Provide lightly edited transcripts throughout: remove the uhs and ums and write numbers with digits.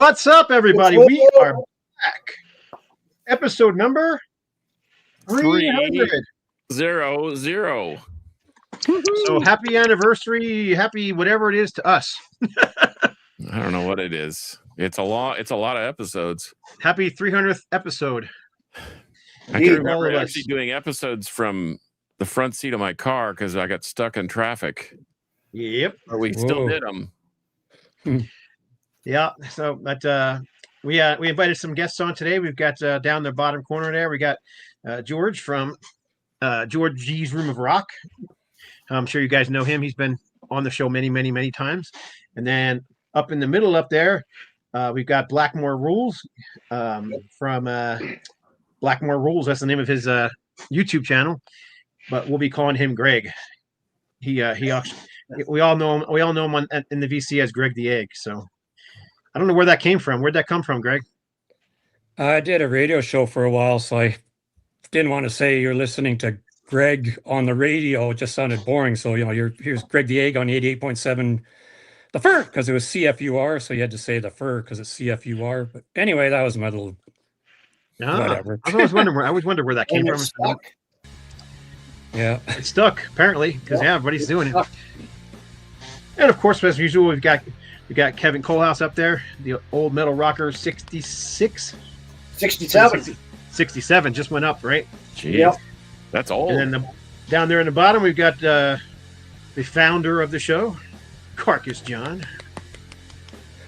What's up, everybody? We are back. Episode number 300. 300. So happy anniversary, happy whatever it is to us. I don't know what it is. It's a lot of episodes. Happy 300th episode. I can remember actually doing episodes from the front seat of my car because I got stuck in traffic. Yep. But we still did them. Yeah. So, but we invited some guests on today. We've got down the bottom corner there. We got George from George G's Room of Rock. I'm sure you guys know him. He's been on the show many times. And then up in the middle up there, we've got Blackmore Rules from Blackmore Rules. That's the name of his YouTube channel, but we'll be calling him Greg. We all know him. We all know him in the VC as Greg the Egg. So I don't know where that came from. Where'd that come from, Greg? I did a radio show for a while, so I didn't want to say you're listening to Greg on the radio. It just sounded boring. So, here's Greg the Egg on 88.7 The Fur, because it was CFUR. So you had to say The Fur because it's CFUR. But anyway, that was my little whatever. I always wondered where that came from. Yeah. It's stuck, apparently, because everybody's doing it. And of course, as usual, we got Kevin Colehouse up there, the old metal rocker, 67 just went up, right? Jeez. Yep. That's old. And then down there in the bottom, we've got the founder of the show, Carcass John.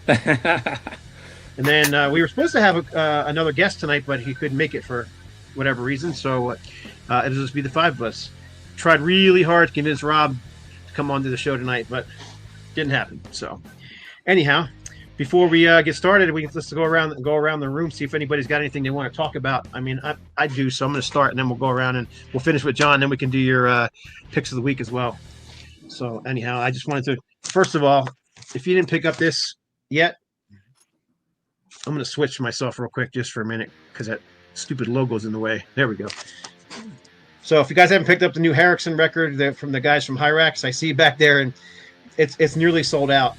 And then we were supposed to have another guest tonight, but he couldn't make it for whatever reason. So it'll just be the five of us. Tried really hard to convince Rob to come onto the show tonight, but didn't happen. So anyhow, before we get started, let's go around the room, see if anybody's got anything they want to talk about. I mean, I do, so I'm going to start, and then we'll go around and we'll finish with John. Then we can do your picks of the week as well. So anyhow, I just wanted to, first of all, if you didn't pick up this yet, I'm going to switch myself real quick just for a minute because that stupid logo's in the way. There we go. So if you guys haven't picked up the new Harrison record from the guys from Hyrax, I see back there, and it's nearly sold out.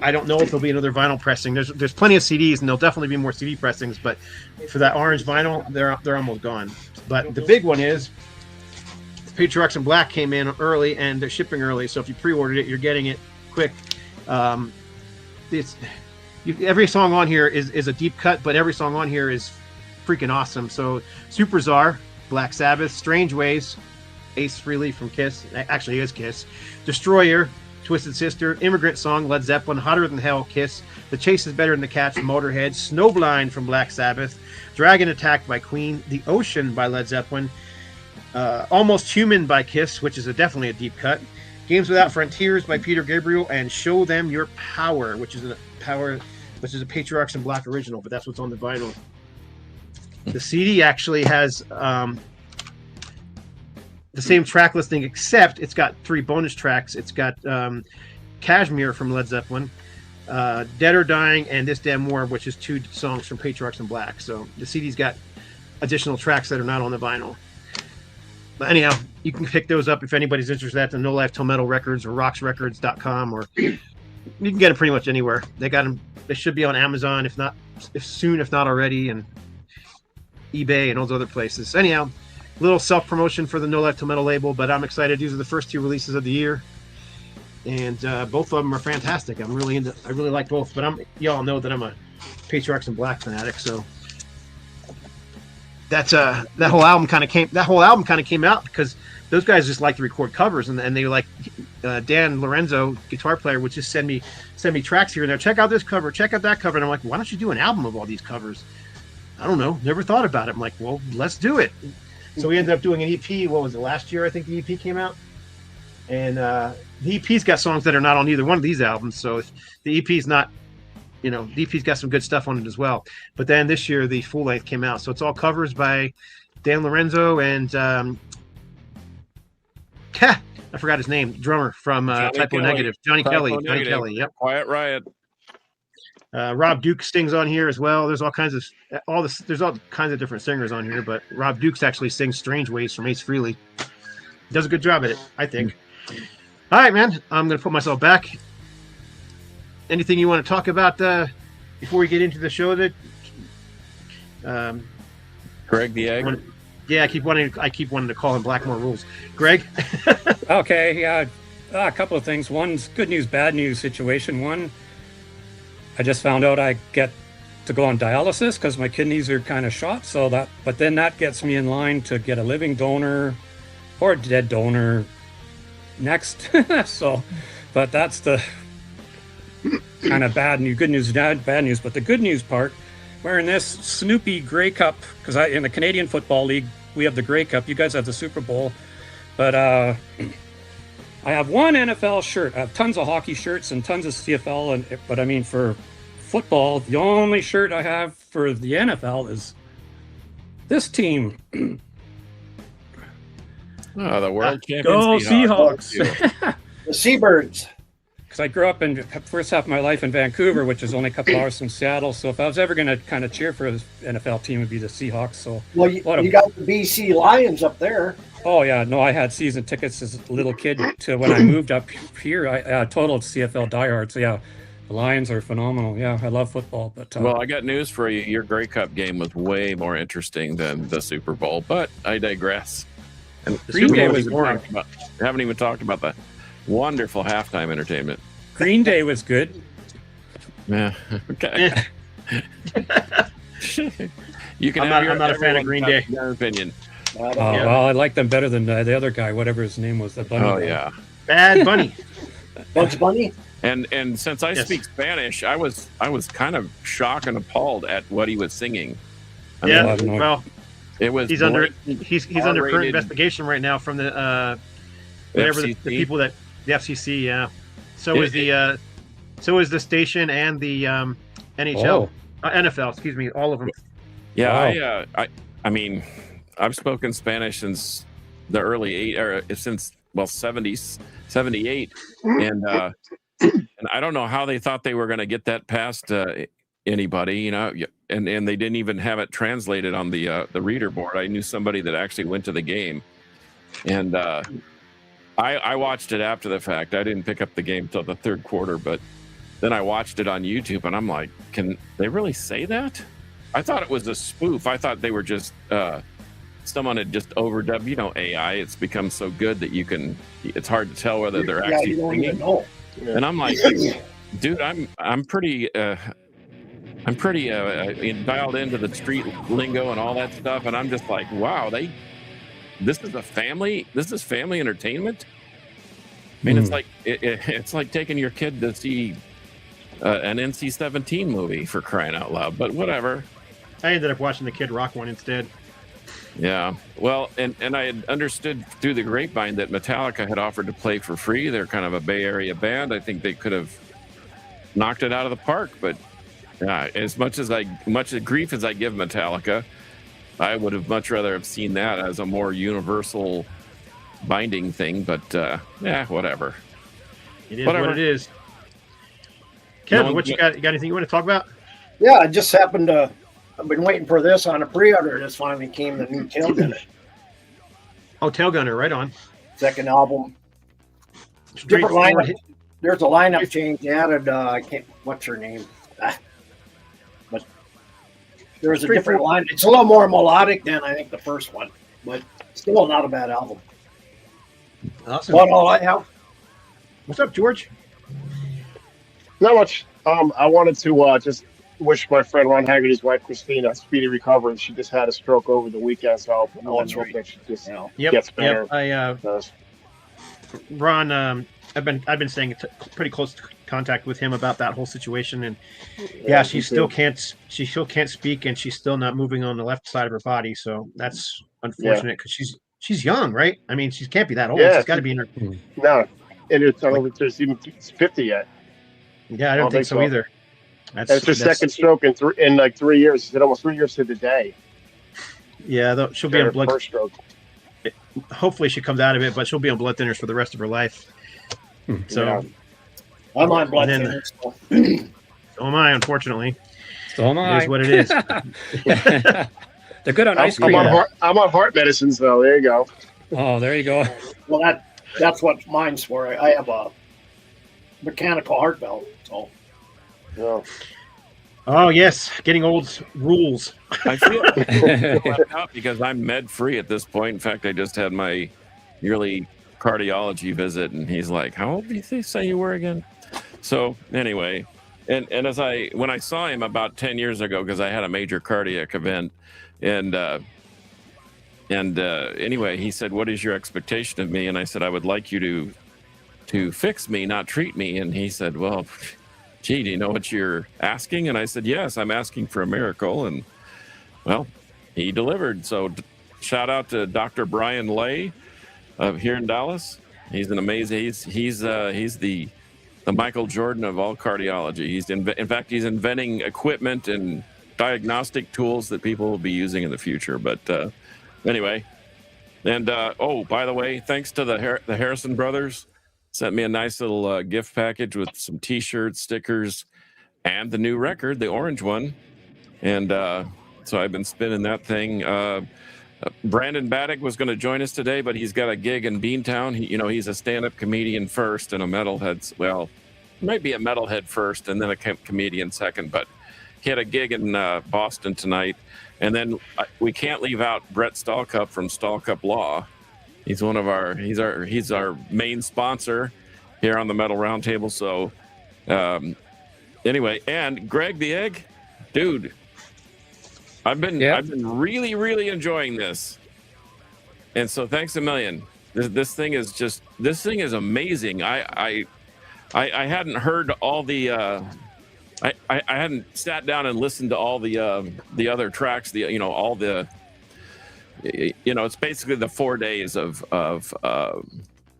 I don't know if there'll be another vinyl pressing. There's plenty of CDs, and there'll definitely be more CD pressings. But for that orange vinyl, they're almost gone. But the big one is Patriarchs in Black came in early, and they're shipping early. So if you pre-ordered it, you're getting it quick. Every song on here is a deep cut, but every song on here is freaking awesome. So Super Czar, Black Sabbath, Strange Ways, Ace Frehley from Kiss. Actually, it is Kiss. Destroyer, Twisted Sister, Immigrant Song, Led Zeppelin, Hotter Than Hell, Kiss, The Chase is Better Than the Catch, Motorhead, Snowblind from Black Sabbath, Dragon Attack by Queen, The Ocean by Led Zeppelin, Almost Human by Kiss, which is definitely a deep cut, Games Without Frontiers by Peter Gabriel, and Show Them Your Power, which is a Patriarchs in Black original, but that's what's on the vinyl. The CD actually has the same track listing, except it's got 3 bonus tracks. It's got Kashmir from Led Zeppelin, Dead or Dying, and This Damn War, which is 2 songs from Patriarchs in Black. So the CD's got additional tracks that are not on the vinyl. But anyhow, you can pick those up if anybody's interested at the No Life Till Metal Records or rocksrecords.com, or you can get them pretty much anywhere. They got them. They should be on Amazon, if not already, and eBay and those other places. Anyhow, little self-promotion for the No Life Till Metal label, but I'm excited. These are the first 2 releases of the year, and both of them are fantastic. I really like both, but y'all know that I'm a Patriarchs in Black fanatic, so that's that whole album kind of came out because those guys just like to record covers, and they like Dan Lorenzo, guitar player, would just send me tracks here and there. Check out this cover, check out that cover, and I'm like, why don't you do an album of all these covers? I don't know, never thought about it. I'm like, well, let's do it. So we ended up doing an EP. What was it, last year? I think the EP came out, and the EP's got songs that are not on either one of these albums. So the EP's not, the EP's got some good stuff on it as well. But then this year the full length came out, so it's all covers by Dan Lorenzo and I forgot his name, drummer from Typo Negative, Johnny Kelly. Johnny Kelly, yep. Quiet Riot. Rob Duke sings on here as well. There's all kinds of different singers on here, but Rob Dukes actually sings Strange Ways from Ace Frehley. Does a good job at it, I think. All right, man. I'm going to put myself back. Anything you want to talk about before we get into the show, that Greg the Egg. I keep wanting to call him Blackmore Rules. Greg. Okay, yeah, a couple of things. One's good news, bad news situation. One, I just found out I get to go on dialysis because my kidneys are kind of shot. But then that gets me in line to get a living donor or a dead donor next. But that's the kind of bad news. Good news, bad news. But the good news part, we're in this Snoopy Grey Cup, because in the Canadian Football League, we have the Grey Cup. You guys have the Super Bowl. But I have one NFL shirt. I have tons of hockey shirts and tons of CFL. But I mean, for football, the only shirt I have for the NFL is this team. Oh, the world champions. Go Seahawks. The Seabirds. Because I grew up in the first half of my life in Vancouver, which is only a couple hours from Seattle. So if I was ever going to kind of cheer for an NFL team, it would be the Seahawks. So well, you got the BC Lions up there. Oh yeah, no, I had season tickets as a little kid to when I moved up here. I total CFL diehard. So yeah, the Lions are phenomenal. Yeah, I love football. But well, I got news for you. Your Grey Cup game was way more interesting than the Super Bowl. But I digress. And Green Day was boring. Haven't even talked about the wonderful halftime entertainment. Green Day was good. Yeah. Okay. You can. I'm not a fan of Green Day. Your opinion. Well, I like them better than the other guy, whatever his name was. The Bunny. Oh yeah. Bad Bunny. Bugs Bunny. And since I speak Spanish, I was kind of shocked and appalled at what he was singing. Well, it was he's under current investigation right now from the whatever the people that the FCC. Yeah. So is the station and the NHL, NFL. Excuse me, all of them. Yeah, wow. I mean, I've spoken Spanish since the early since 70s, 78, and I don't know how they thought they were going to get that past anybody, you know, and they didn't even have it translated on the reader board. I knew somebody that actually went to the game, and I watched it after the fact. I didn't pick up the game till the third quarter, but then I watched it on YouTube, and I'm like, can they really say that? I thought it was a spoof. I thought they were just someone had just overdubbed. You know, AI. It's become so good that it's hard to tell whether they're actually singing. And I'm like, dude, I'm pretty dialed into the street lingo and all that stuff, and I'm just like, wow, this is family entertainment. I mean, it's like taking your kid to see an NC-17 movie, for crying out loud. But whatever. I ended up watching the Kid Rock one instead. Yeah, well, and I had understood through the grapevine that Metallica had offered to play for free. They're kind of a Bay Area band. I think they could have knocked it out of the park. But yeah, as much grief as I give Metallica, I would have much rather have seen that as a more universal binding thing. But whatever. It is what it is. Kevin, what you got? You got anything you want to talk about? Yeah, I just happened to. I've been waiting for this on a pre-order, and this finally came. The new Tailgunner. Oh, Tailgunner, right on. Second album. Different lineup. There's a lineup change. They added. I can't. What's her name? But there's a different line. It's a little more melodic than I think the first one, but still not a bad album. Awesome. What all I have? What's up, George? Not much. I wanted to just wish my friend Ron Haggerty's wife Christina a speedy recovery. She just had a stroke over the weekend, so I want to hope that she just gets better. Ron, I've been staying pretty close contact with him about that whole situation, and she still can't speak, and she's still not moving on the left side of her body. So that's unfortunate because she's young, right? I mean, she can't be that old. She's got to be in her. No, and I don't think there's even 50 yet. Yeah, I don't think so either. That's her second stroke in like 3 years. She said almost 3 years to the day. Yeah, she'll be on blood. First stroke. Hopefully, she comes out of it, but she'll be on blood thinners for the rest of her life. So, I'm on blood thinners. So am I, unfortunately. So am I. It is what it is. They're good on ice cream. I'm on heart medicines, though. There you go. Oh, there you go. Well, that's what mine's for. I have a mechanical heart valve. So. Yeah. Oh yes, getting old rules. I feel left out because I'm med free at this point. In fact, I just had my yearly cardiology visit, and he's like, "How old did he say you were again?" So anyway, and when I saw him about 10 years ago, because I had a major cardiac event, and anyway, he said, "What is your expectation of me?" And I said, "I would like you to fix me, not treat me." And he said, "Well, gee, do you know what you're asking?" And I said, "Yes, I'm asking for a miracle." And well, he delivered. So shout out to Dr. Brian Lay here in Dallas. He's an amazing. He's the Michael Jordan of all cardiology. In fact, he's inventing equipment and diagnostic tools that people will be using in the future. But anyway, and oh, by the way, thanks to the Harrison brothers, sent me a nice little gift package with some T-shirts, stickers, and the new record, the orange one. And so I've been spinning that thing. Brandon Baddick was going to join us today, but he's got a gig in Beantown. He's a stand-up comedian first and a metalhead. Well, might be a metalhead first and then a comedian second. But he had a gig in Boston tonight. And then we can't leave out Brett Stallcup from Stallcup Law. He's he's our main sponsor here on the Metal Roundtable. So anyway, and Greg the Egg, dude, I've been really, really enjoying this. And so thanks a million. This thing is amazing. I hadn't heard all the I hadn't sat down and listened to all the other tracks, it's basically the 4 days of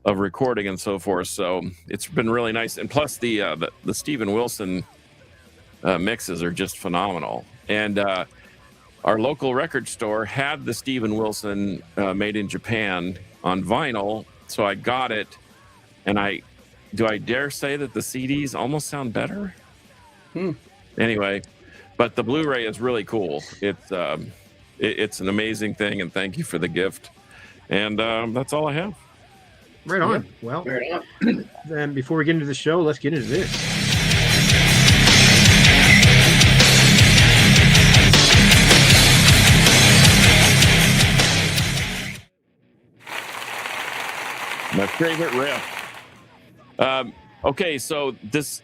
recording and so forth. So it's been really nice. And plus the Steven Wilson mixes are just phenomenal. And our local record store had the Steven Wilson made in Japan on vinyl. So I got it. And I dare say that the CDs almost sound better? Anyway, but the Blu-ray is really cool. It's an amazing thing, and thank you for the gift. And that's all I have. Right on. Yeah. Well, then before we get into the show, let's get into this. My favorite riff. Okay, so this.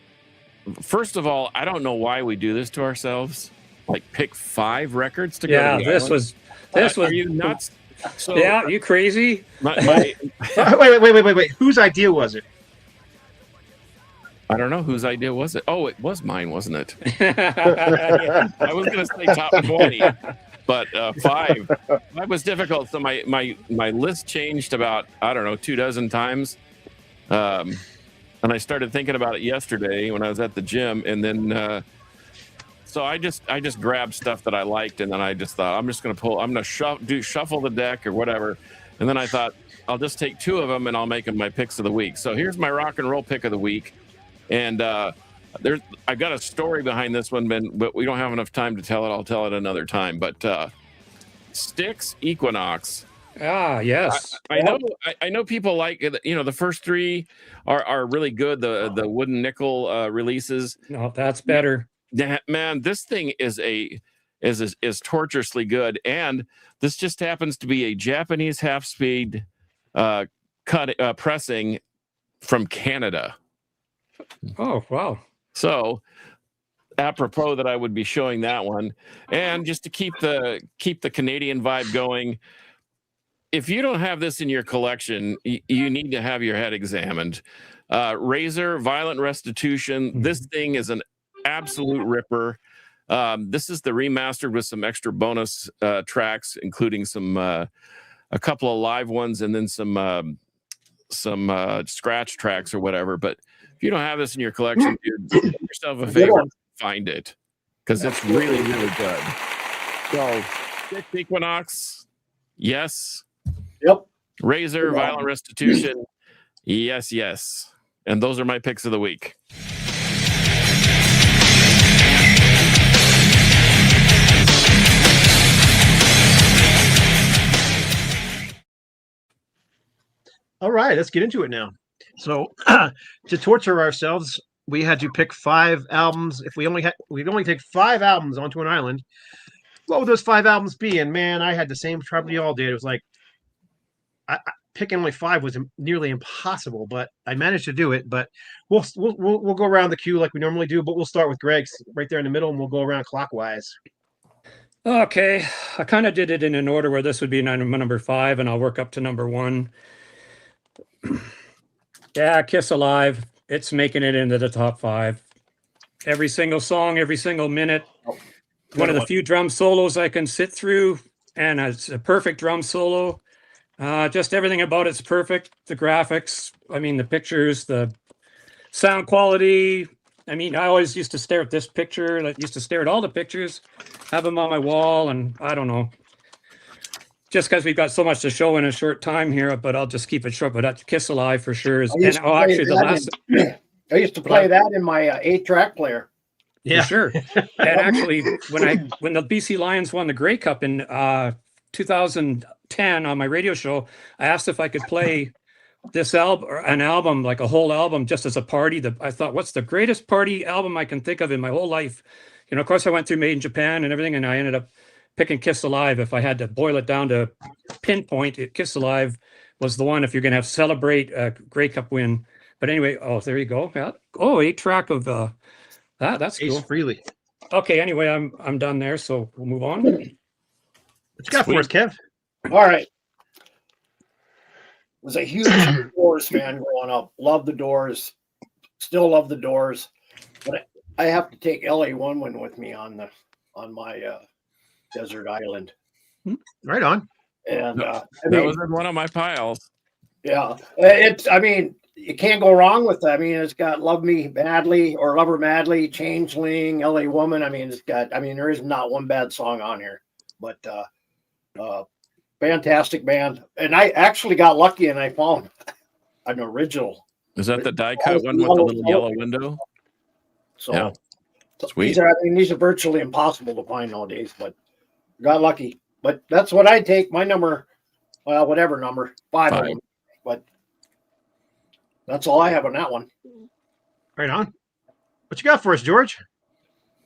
First of all, I don't know why we do this to ourselves. Like pick 5 records to go. Yeah, this was. Are you nuts? So, yeah, you crazy? Wait. Whose idea was it? I don't know whose idea was it. Oh, it was mine, wasn't it? I was going to say top 20, but 5. That was difficult. So my list changed about 24 times. And I started thinking about it yesterday when I was at the gym, and then so I just grabbed stuff that I liked, and then I just thought I'm going to shuffle the deck or whatever, and then I thought I'll just take 2 of them and I'll make them my picks of the week. So here's my rock and roll pick of the week, and I've got a story behind this one, but we don't have enough time to tell it. I'll tell it another time. But Styx Equinox. Ah, yes. I know people like the first 3 are really good. The wooden nickel releases. No, that's better. Man, this thing is torturously good, and this just happens to be a Japanese half-speed pressing from Canada. Oh, wow. So apropos that I would be showing that one, and just to keep the Canadian vibe going. If you don't have this in your collection, you need to have your head examined. Razor, Violent Restitution. This thing is an absolute ripper. This is the remastered with some extra bonus tracks, including a couple of live ones, and then some scratch tracks or whatever. But if you don't have this in your collection, dude, do yourself a favor, find it, because it's really, really good. So, Styx Equinox, yes. Yep. Razor, Violent Restitution, yes. And those are my picks of the week. All right, let's get into it now. So to torture ourselves, we had to pick 5 albums. If we'd only take 5 albums onto an island, what would those 5 albums be? And man, I had the same trouble you all did. It was like picking only 5 was nearly impossible, but I managed to do it. But we'll go around the queue like we normally do, but we'll start with Greg's right there in the middle, and we'll go around clockwise. Okay, I kind of did it in an order where this would be number 5, and I'll work up to number 1. Yeah, Kiss Alive. It's making it into the top 5. Every single song, every single minute. One of the few drum solos I can sit through, and it's a perfect drum solo. Just everything about it's perfect. The graphics, I mean, the pictures, the sound quality. I mean, I always used to stare at this picture. I used to stare at all the pictures, have them on my wall, and I don't know. Just because we've got so much to show in a short time here, but I'll just keep it short. But that Kiss Alive for sure is. And, actually, the last. I used to play that in my 8-track player. Yeah, for sure. And actually, when the BC Lions won the Grey Cup in 2010 on my radio show, I asked if I could play this album, like a whole album, just as a party. I thought, what's the greatest party album I can think of in my whole life? You know, of course, I went through Made in Japan and everything, and I ended up picking Kiss Alive. If I had to boil it down to pinpoint, Kiss Alive was the one if you're going to have celebrate a Grey Cup win. But anyway, there you go. Yeah. 8-track of that's Ace cool. Frehley. Okay, anyway, I'm done there, so we'll move on. What you got for us, Kev? All right. Was a huge Doors fan growing up. Loved the Doors. Still love the Doors. But I have to take LA Woman with me on my desert island. Right on. And that was in one of my piles. Yeah, you can't go wrong with that. I mean, it's got Love Me Madly or Love Her Madly, Changeling, LA Woman. I mean, there is not one bad song on here, but fantastic band. And I actually got lucky and I found an original. Is that the die cut one with the little yellow window? So yeah. Sweet. These are virtually impossible to find nowadays, but got lucky. But that's what I take. My number, whatever number, 5 of them. But that's all I have on that one. Right on. What you got for us, George?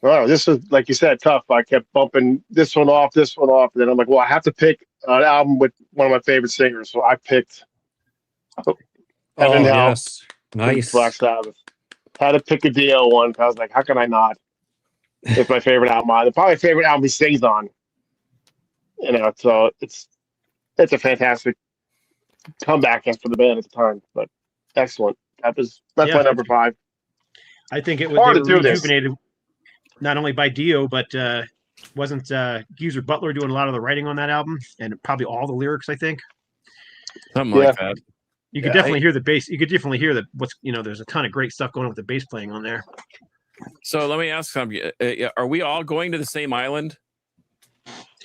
Well, this is, like you said, tough. I kept bumping this one off, and then I'm like, well, I have to pick an album with one of my favorite singers. So I picked Heaven Hell. Yes. Nice. Black Sabbath. Had to pick a Dio one. I was like, how can I not? It's my favorite album. Probably my favorite album he sings on. You know, so it's a fantastic comeback for the band at the time. But excellent. That's my number 5. I think it was hard to do rejuvenated not only by Dio, but wasn't Geezer Butler doing a lot of the writing on that album and probably all the lyrics, I think. Something like that. You could definitely hear the bass. You could definitely hear there's a ton of great stuff going on with the bass playing on there. So let me ask something. Are we all going to the same island?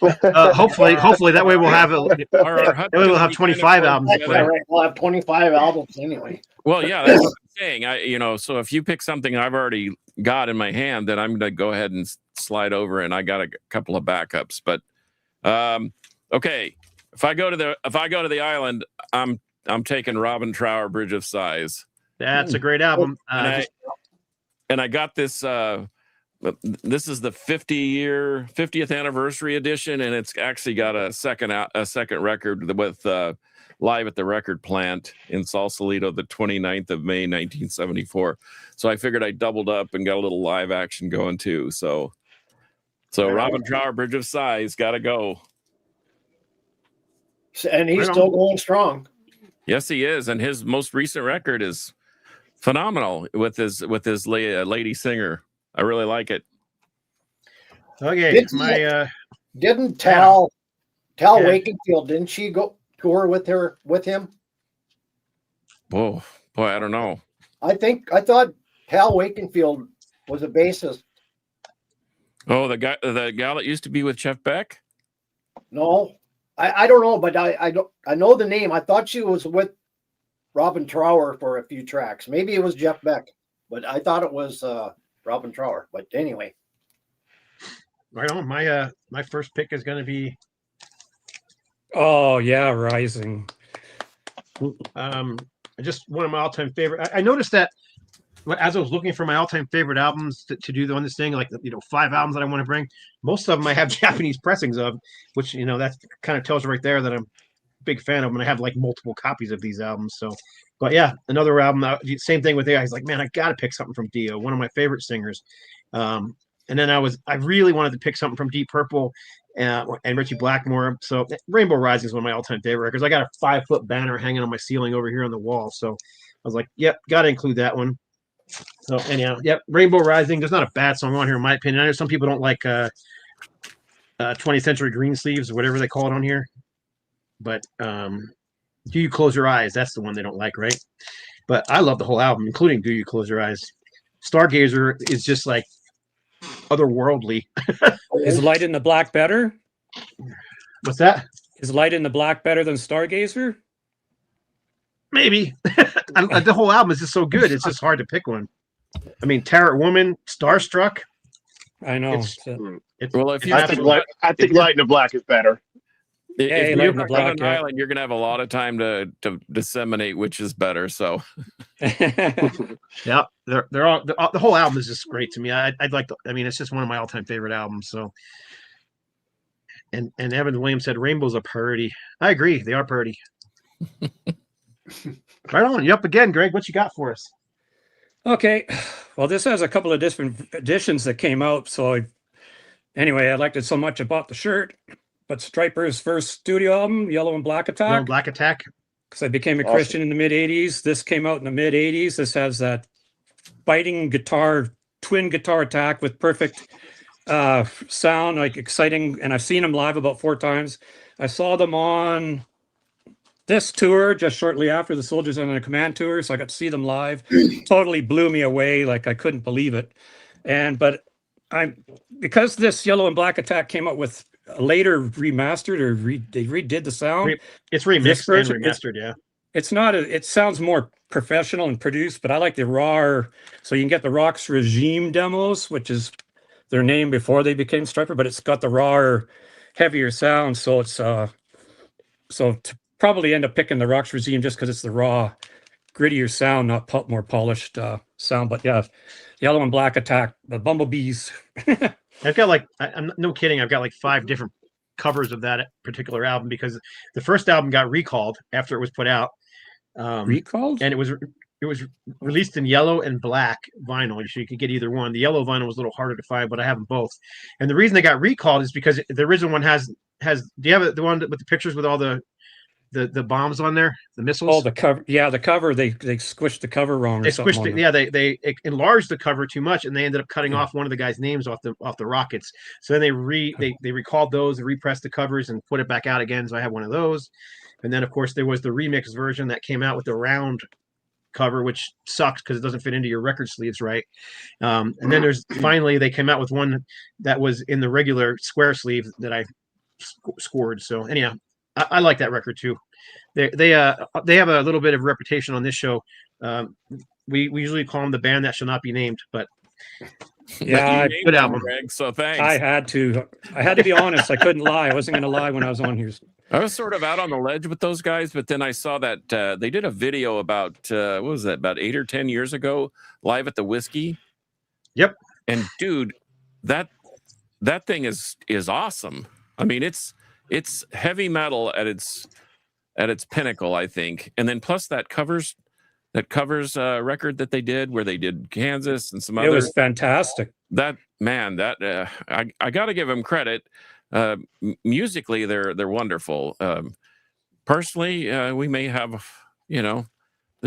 Hopefully that way we'll have that way we'll have 25 albums. Right. We'll have 25 albums anyway. Well, yeah, that's what I'm saying. So if you pick something I've already got in my hand, then I'm going to go ahead and slide over, and I got a couple of backups. But okay, if I go to the island, I'm taking Robin Trower, Bridge of Sighs. That's a great album. And I got this. This is the 50th anniversary edition, and it's actually got a second record with Live at the Record Plant in Sausalito, the 29th of May, 1974. So I figured I doubled up and got a little live action going too. So Robin Trower, Bridge of Sighs, got to go. And he's still going strong. Yes, he is, and his most recent record is phenomenal with his lady singer. I really like it. Okay, didn't Tal Wakenfield, didn't she go tour with him? Whoa, boy, I don't know. I thought Tal Wakenfield was a bassist. Oh, the gal that used to be with Jeff Beck? No, I don't know, but I know the name. I thought she was with Robin Trower for a few tracks. Maybe it was Jeff Beck, but I thought it was Robin Trower. But anyway, right on. My first pick is going to be. Oh yeah, Rising. Just one of my all-time favorite. I noticed that as I was looking for my all-time favorite albums to do on this thing, like 5 albums that I want to bring, most of them I have Japanese pressings of, which that kind of tells you right there that I'm a big fan of them, and I have like multiple copies of these albums. So, but yeah, another album. Same thing with the guys. Like, man, I got to pick something from Dio, one of my favorite singers. And then I really wanted to pick something from Deep Purple and Richie Blackmore. So Rainbow Rising is one of my all-time favorite records. I got a 5-foot banner hanging on my ceiling over here on the wall. So I was like, yep, got to include that one. So anyhow, yep, Rainbow Rising. There's not a bad song on here in my opinion. I know some people don't like 20th Century Greensleeves or whatever they call it on here. But Do You Close Your Eyes? That's the one they don't like, right? But I love the whole album, including Do You Close Your Eyes. Stargazer is just like otherworldly. Is Light in the Black better? What's that? Is Light in the Black better than Stargazer? Maybe. The whole album is just so good. It's just hard to pick one. I mean, Tarot Woman, Starstruck. I know. Well, if you I think Light in the Black is better. If Light in you're the on Black, an island, you're gonna have a lot of time to disseminate which is better. So, Yeah, they're all the whole album is just great to me. I'd like to. I mean, it's just one of my all-time favorite albums. So, and Evan Williams said Rainbow's a parody. I agree, they are parody. Right on. You up again, Greg? What you got for us? Okay. Well, this has a couple of different editions that came out. So anyway, I liked it so much I bought the shirt. But Stryper's first studio album, Yellow and Black Attack. Yellow Black Attack. Because I became a Christian in the mid-'80s. This came out in the mid-'80s. This has that biting guitar, twin guitar attack with perfect sound, like exciting. And I've seen them live about 4 times. I saw them on this tour just shortly after the Soldiers on a Command tour. So I got to see them live. Totally blew me away. Like I couldn't believe it. Because this Yellow and Black Attack came out with later remastered or they redid the sound. It's remixed and remastered, yeah. It's not it sounds more professional and produced, but I like the raw. So you can get the Rocks Regime demos, which is their name before they became Stryper, but it's got the raw, heavier sound. So it's to probably end up picking the Rocks Regime just because it's the raw, grittier sound, not more polished sound. But yeah, Yellow and Black Attack, the Bumblebees. I've got I'm no kidding. I've got like 5 different covers of that particular album because the first album got recalled after it was put out. Recalled? And it was released in yellow and black vinyl. So you could get either one. The yellow vinyl was a little harder to find, but I have them both. And the reason they got recalled is because the original one has. Do you have the one with the pictures with all the bombs on there, the missiles? Oh, the cover. Yeah, the cover. They squished the cover wrong. They squished it. Yeah, they enlarged the cover too much, and they ended up cutting off one of the guys' names off the rockets. So then they recalled those, they repressed the covers, and put it back out again. So I have one of those. And then of course there was the remix version that came out with the round cover, which sucks because it doesn't fit into your record sleeves right. And then finally they came out with one that was in the regular square sleeve that I scored. So anyhow. I like that record too. They have a little bit of reputation on this show. We usually call them the band that shall not be named, but yeah, good album. Greg, so thanks. I had to be honest. I couldn't lie. I wasn't going to lie when I was on here. I was sort of out on the ledge with those guys, but then I saw that they did a video about what was that? About 8 or 10 years ago, live at the Whiskey. Yep. And dude, that thing is awesome. I mean, it's heavy metal at its pinnacle, I think. And then plus that covers record that they did where they did Kansas and some others. It was fantastic. I got to give them credit. Musically, they're wonderful. Personally, we may have, the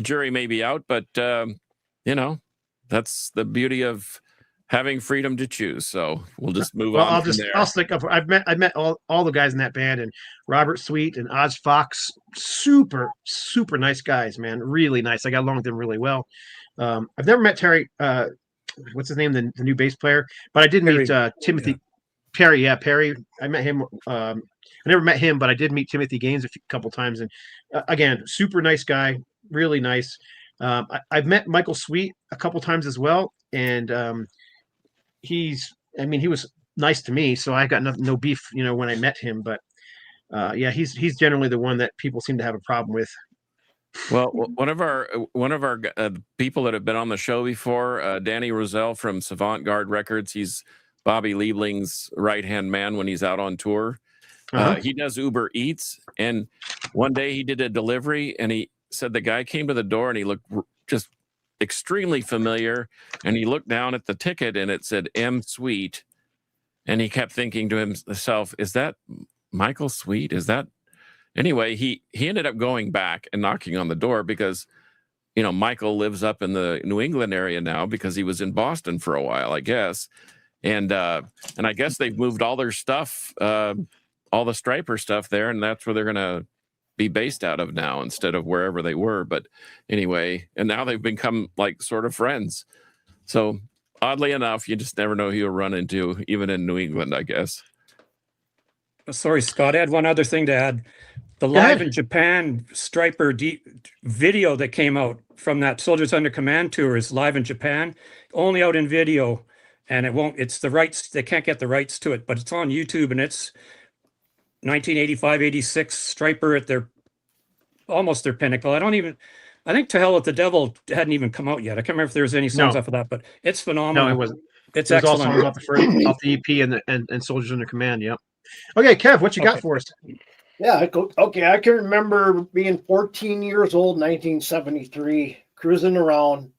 jury may be out, but that's the beauty of having freedom to choose. So we'll just move on. I'll stick up. I've met all the guys in that band, and Robert Sweet and Oz Fox, super, super nice guys, man. Really nice. I got along with them really well. I've never met Terry, what's his name? The new bass player, but I did meet Timothy Perry. Yeah, Perry. I met him. I never met him, but I did meet Timothy Gaines a couple times. And again, super nice guy, really nice. I've met Michael Sweet a couple times as well. And, he was nice to me, so I got no beef, when I met him. But he's generally the one that people seem to have a problem with. Well, one of our people that have been on the show before, Danny Roselle from Savant Guard Records. He's Bobby Liebling's right hand man when he's out on tour. He does Uber Eats, and one day he did a delivery, and he said the guy came to the door and he looked just extremely familiar, and he looked down at the ticket and it said M Sweet, and he kept thinking to himself, "Is that Michael Sweet? Is that?" Anyway, he ended up going back and knocking on the door because, Michael lives up in the New England area now because he was in Boston for a while, I guess, and I guess they've moved all their stuff, all the Striper stuff there, and that's where they're gonna be based out of now instead of wherever they were. But anyway, and now they've become like sort of friends. So oddly enough, you just never know who you'll run into, even in New England, I guess. Sorry, Scott. I had one other thing to add. The Go Live ahead. in Japan Striper video that came out from that Soldiers Under Command tour is live in Japan, only out in video, and it's the rights, they can't get the rights to it, but it's on YouTube, and it's 1985, 86 Striper at almost their pinnacle. I think To Hell with the Devil hadn't even come out yet. I can't remember if there was any songs No. off of that, but it's phenomenal. No, it wasn't. It's There's all excellent. songs off the EP and Soldiers Under Command. Yep. Okay, Kev, what you got Okay. for us? Yeah, okay. I can remember being 14 years old, 1973, cruising around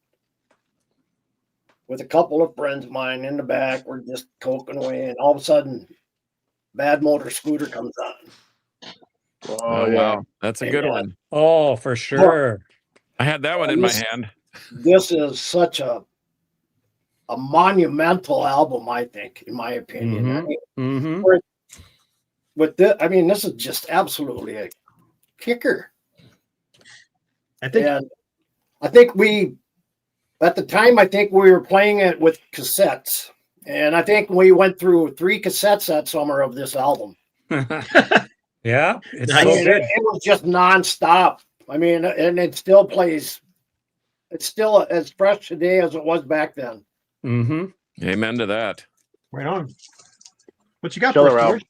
with a couple of friends of mine in the back. We're just coking away, and all of a sudden, Bad Motor Scooter comes on. Oh, yeah. Wow, that's a good Yeah. one. Oh, for sure. I had that one in my hand. This is such a monumental album, I think, in my opinion. Mhm. I mean, Mm-hmm. with this, this is just absolutely a kicker. I think And I think at the time, I think we were playing it with cassettes. And I think we went through 3 cassettes that summer of this album. Yeah, it's Nice. so It good. was just nonstop. And it still plays. It's still as fresh today as it was back then. Mm-hmm. Amen to that. right on. What you got Killer for us, album. George?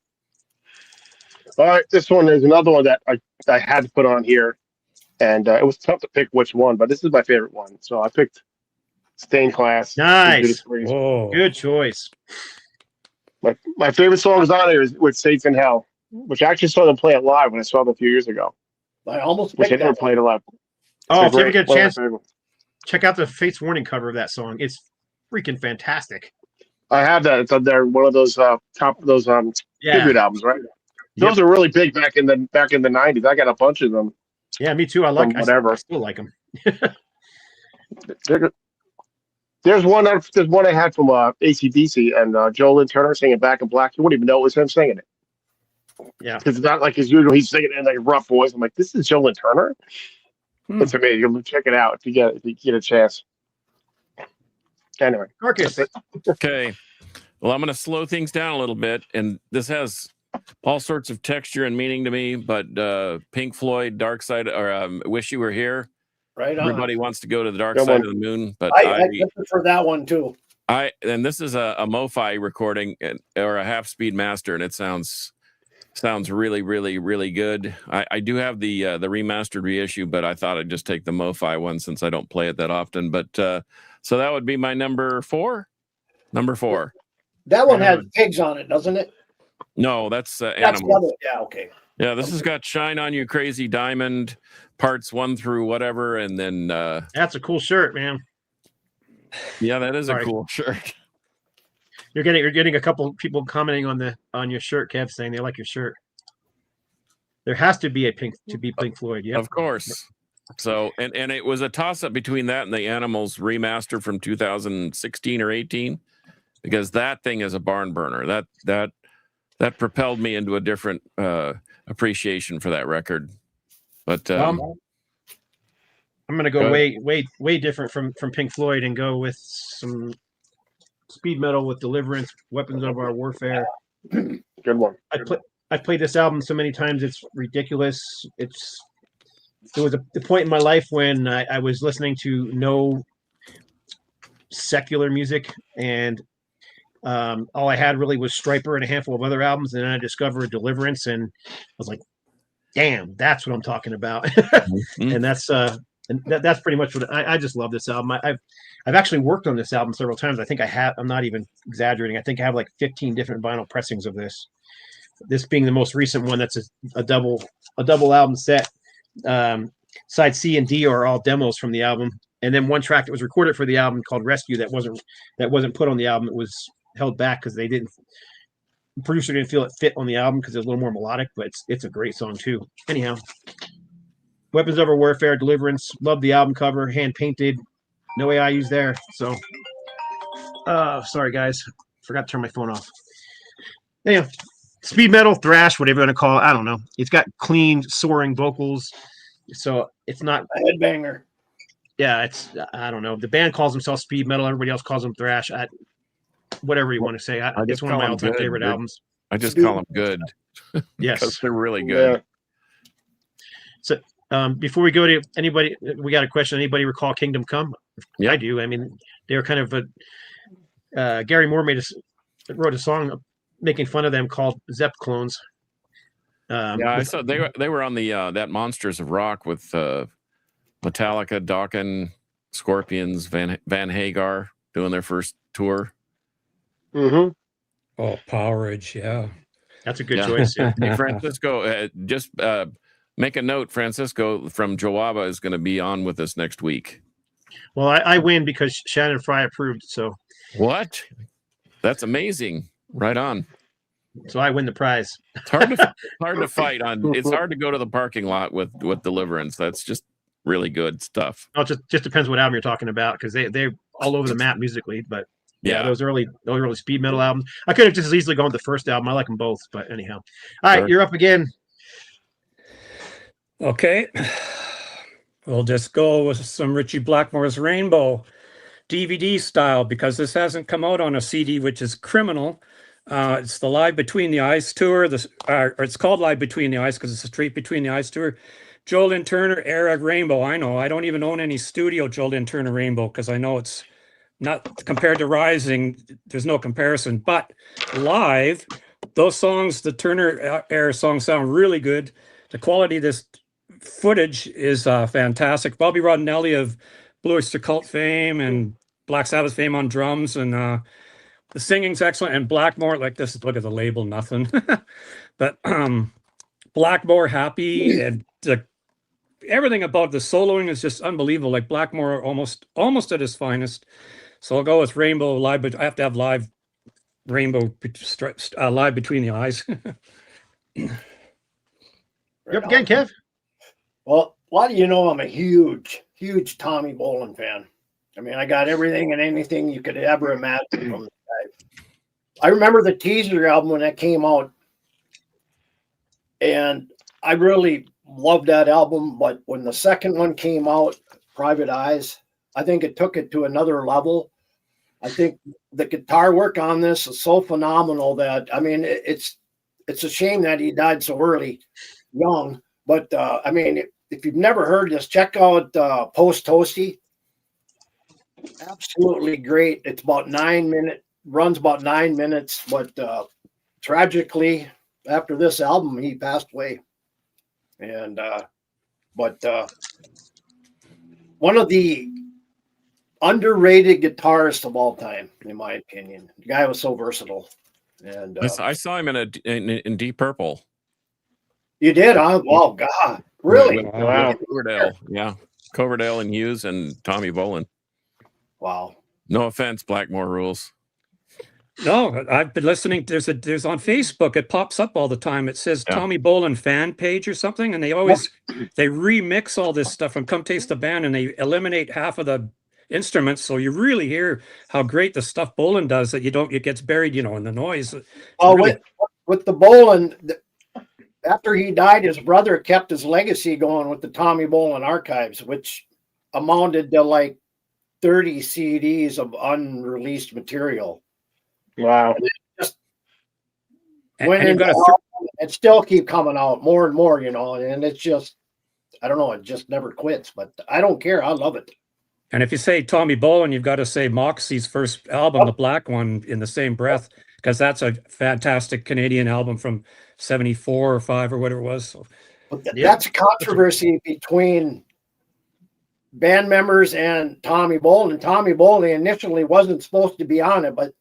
All right, this one is another one that I had to put on here, and it was tough to pick which one, but this is my favorite one. So I picked Stained Class. Nice. Judas Priest. Whoa. Good choice. My favorite songs on here is with Saints in Hell, which I actually saw them play it live when I saw them a few years ago, I almost which I picked never that. played it live. Oh, It's if you ever get a one of my chance, favorites. check out the Fates Warning cover of that song. It's freaking fantastic. I have that. It's on there. One of those Yeah. tribute albums, right? Those are really big back in the '90s. I got a bunch of them. Yeah, me too. I like From whatever. I still like them. There's one I had from AC/DC and Joe Lynn Turner singing Back in Black. You wouldn't even know it was him singing it. Yeah. Because it's not like his usual. He's singing it in like a rough voice. I'm like, this is Joe Lynn Turner. Hmm. It's amazing. You'll check it out if you get a chance. Anyway, Marcus. that's it. Okay. Well, I'm going to slow things down a little bit, and this has all sorts of texture and meaning to me. But Pink Floyd, Dark Side, or Wish You Were Here. Right on. Everybody wants to go to the dark Good side one. of the moon, but I prefer that one too. and this is a MoFi recording or a half speed master, and it sounds really, really, really good. I do have the remastered reissue, but I thought I'd just take the MoFi one since I don't play it that often. But so that would be my number 4. Number 4. That one has pigs on it, doesn't it? No, that's That's Animal. the other. Yeah, okay. Yeah, this has got Shine On You Crazy Diamond parts 1 through whatever, and then That's a cool shirt, man. yeah, that is Sorry. a cool shirt. You're getting a couple people commenting on your shirt, Kev, saying they like your shirt. There has to be Pink Floyd. Yeah. Of course. So and it was a toss up between that and the Animals remaster from 2016 or 18, because that thing is a barn burner. That propelled me into a different appreciation for that record. But I'm going to go Go way different from Pink Floyd and go with some speed metal with Deliverance, Weapons of Our Warfare. Good one. I've played this album so many times it's ridiculous. There was a point in my life when I was listening to no secular music, and all I had really was Striper and a handful of other albums, and then I discovered Deliverance, and I was like, damn, that's what I'm talking about. Mhm. And that's pretty much what I just love this album. I've actually worked on this album several times. I think I'm not even exaggerating. I think I have like 15 different vinyl pressings of this. This being the most recent one, that's a double album set. Side C and D are all demos from the album, and then one track that was recorded for the album called Rescue that wasn't put on the album. It was held back because the producer didn't feel it fit on the album because it was a little more melodic, but it's a great song too. Anyhow, Weapons Over Warfare, Deliverance. Love the album cover, hand painted. No AI used there. So, sorry guys, forgot to turn my phone off. Anyhow, speed metal, thrash, whatever you want to call it. I don't know. It's got clean, soaring vocals, so it's not a headbanger. Yeah, I don't know. The band calls themselves speed metal. Everybody else calls them thrash. Whatever you want to say. It's one of my all-time favorite albums. I just call them good. Yes, because they're really good. Yeah. So before we go to anybody, we got a question. Anybody recall Kingdom Come? Yeah, I do. I mean, they were kind of Gary Moore wrote a song making fun of them called Zepp clones. I saw they were on the that Monsters of Rock with Metallica, Dokken, Scorpions, Van Hagar doing their first tour. Mm-hmm. Oh, Powerage, yeah. That's a good choice. Yeah. Hey, Francisco, just make a note. Francisco from Joaba is going to be on with us next week. Well, I win because Shannon Fry approved. So what? That's amazing. Right on. So I win the prize. It's hard to fight on. It's hard to go to the parking lot with Deliverance. That's just really good stuff. Well, it just depends what album you're talking about because they're all over the map musically. But yeah, those early speed metal albums. I could have just as easily gone with the first album. I like them both. But anyhow, all right, you're up again. Okay, we'll just go with some Ritchie Blackmore's Rainbow DVD style because this hasn't come out on a CD, which is criminal. It's the Live Between the Eyes tour. Or it's called Live Between the Eyes because it's a Straight Between the Eyes tour. Joe Lynn Turner era Rainbow. I know. I don't even own any studio Joe Lynn Turner Rainbow because I know it's not compared to Rising. There's no comparison. But live, those songs, the Turner era songs sound really good. The quality of this footage is fantastic. Bobby Rodinelli of Blue Oyster Cult fame and Black Sabbath fame on drums, and the singing's excellent. And Blackmore, like this, look at the label, nothing. But Blackmore happy, and everything about the soloing is just unbelievable. Like Blackmore almost at his finest. So I'll go with Rainbow Live, but I have to have live Rainbow Live Between the Eyes. You're up again, Kev. Well, why do you know I'm a huge Tommy Bolin fan? I mean, I got everything and anything you could ever imagine from the guy. I remember the Teaser album when that came out, and I really loved that album. But when the second one came out, Private Eyes, I think it took it to another level. I think the guitar work on this is so phenomenal that, I mean, it's a shame that he died so early, young. But I mean, if you've never heard this, check out Post Toasty. Absolutely great. It's about 9 minutes, runs about 9 minutes, but tragically, after this album, he passed away. And but one of the underrated guitarists of all time, in my opinion. The guy was so versatile. And I saw him in Deep Purple. You did, huh? Oh God, really? Wow. Coverdale, yeah, Coverdale and Hughes and Tommy Bolin. Wow. No offense, Blackmore rules. No, I've been listening. There's on Facebook. It pops up all the time. It says Tommy Bolin fan page or something, and they remix all this stuff from Come Taste the Band, and they eliminate half of the instruments, so you really hear how great the stuff Bolin does. That it gets buried, in the noise. With the Bolin, after he died, his brother kept his legacy going with the Tommy Bolin archives, which amounted to like 30 CDs of unreleased material. Wow. It still keep coming out more and more, and it's just, I don't know, it just never quits, but I don't care. I love it. And if you say Tommy Bolin, you've got to say Moxie's first album, the Black One, in the same breath, because that's a fantastic Canadian album from 74 or 5 or whatever it was. So But that's a controversy between band members and Tommy Bolin. Tommy Bolin initially wasn't supposed to be on it, but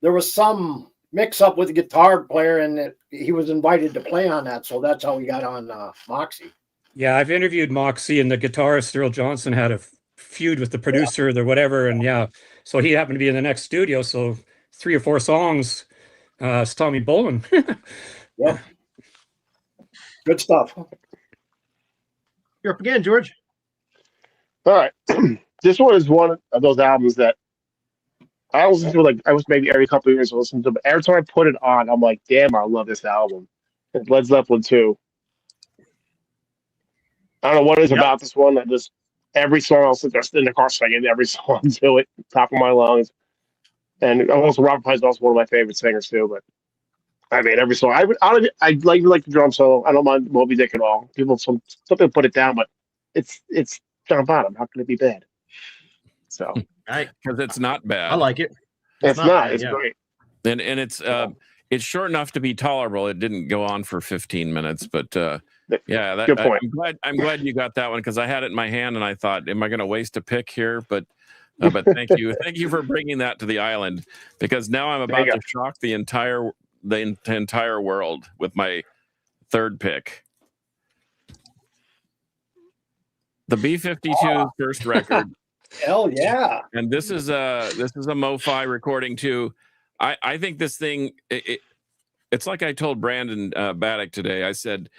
there was some mix-up with the guitar player, and he was invited to play on that, so that's how he got on Moxie. Yeah, I've interviewed Moxie, and the guitarist Earl Johnson had a feud with the producer or whatever, and so he happened to be in the next studio, so 3 or 4 songs, it's Tommy Bolin. Yeah. Good stuff. You're up again, George. All right. This one is one of those albums that I listen to, I was maybe every couple of years I listen to, but every time I put it on, I'm like, damn, I love this album. It's Led Zeppelin 2. I don't know what it is about this one. That just every song I'll sit there in the car singing every song to it, top of my lungs. And also Robert Plant is also one of my favorite singers too. But I mean, every song I like the drum solo. I don't mind Moby Dick at all. People something put it down, but it's John Bonham. How can it be bad? So because it's not bad. I like it. It's not. Bad, it's great. And it's short enough to be tolerable. It didn't go on for 15 minutes, but good point. I'm glad you got that one because I had it in my hand and I thought, am I going to waste a pick here? But thank you for bringing that to the island because now I'm about to shock the entire world with my third pick. The B-52 first record. Hell yeah! And this is a MoFi recording too. I think this thing it's like I told Brandon Baddock today. I said,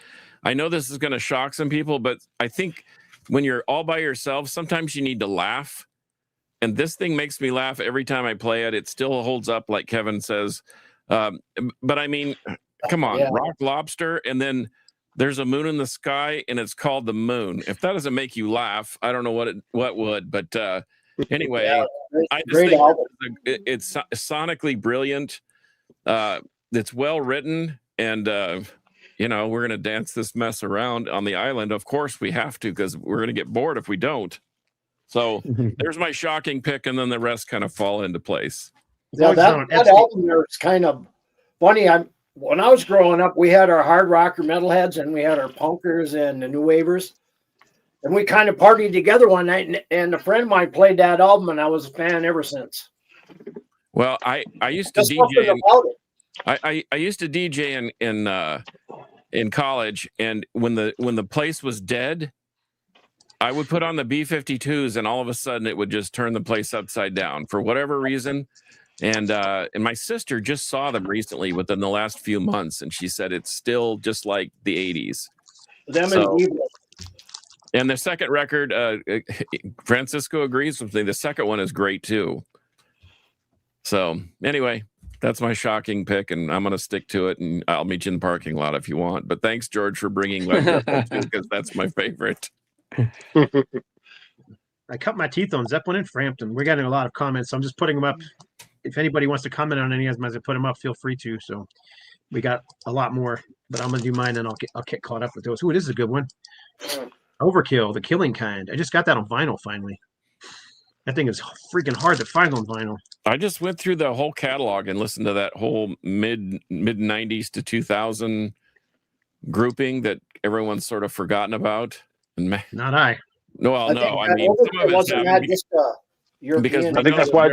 I know this is going to shock some people, but I think when you're all by yourself, sometimes you need to laugh. And this thing makes me laugh every time I play it. It still holds up, like Kevin says. But I mean, come on, Rock Lobster, and then there's a moon in the sky, and it's called The Moon. If that doesn't make you laugh, I don't know what would. But anyway, I just think it's sonically brilliant. It's well written, and we're gonna dance this mess around on the island. Of course, we have to because we're gonna get bored if we don't. So there's my shocking pick, and then the rest kind of fall into place. Yeah, that album there is kind of funny. When I was growing up, we had our hard rocker metalheads and we had our punkers and the new wavers. And we kind of partied together one night, and a friend of mine played that album, and I was a fan ever since. Well, I used to DJ. I used to DJ in college, and when the place was dead, I would put on the B-52s, and all of a sudden it would just turn the place upside down for whatever reason. And my sister just saw them recently within the last few months, and she said it's still just like the 80s. And the second record, Francisco agrees with me. The second one is great too. So anyway, that's my shocking pick, and I'm going to stick to it. And I'll meet you in the parking lot if you want. But thanks, George, for bringing that up because that's my favorite. I cut my teeth on Zeppelin and Frampton. We're getting a lot of comments, so I'm just putting them up. If anybody wants to comment on any of them as I put them up, feel free to. So we got a lot more, but I'm gonna do mine and I'll get caught up with those. Ooh, it is a good one. Overkill, The Killing Kind. I just got that on vinyl finally. That thing is freaking hard to find on vinyl. I just went through the whole catalog and listened to that whole mid 90s to 2000 grouping that everyone's sort of forgotten about. And not I. No, I mean, some of it's just because I think that's why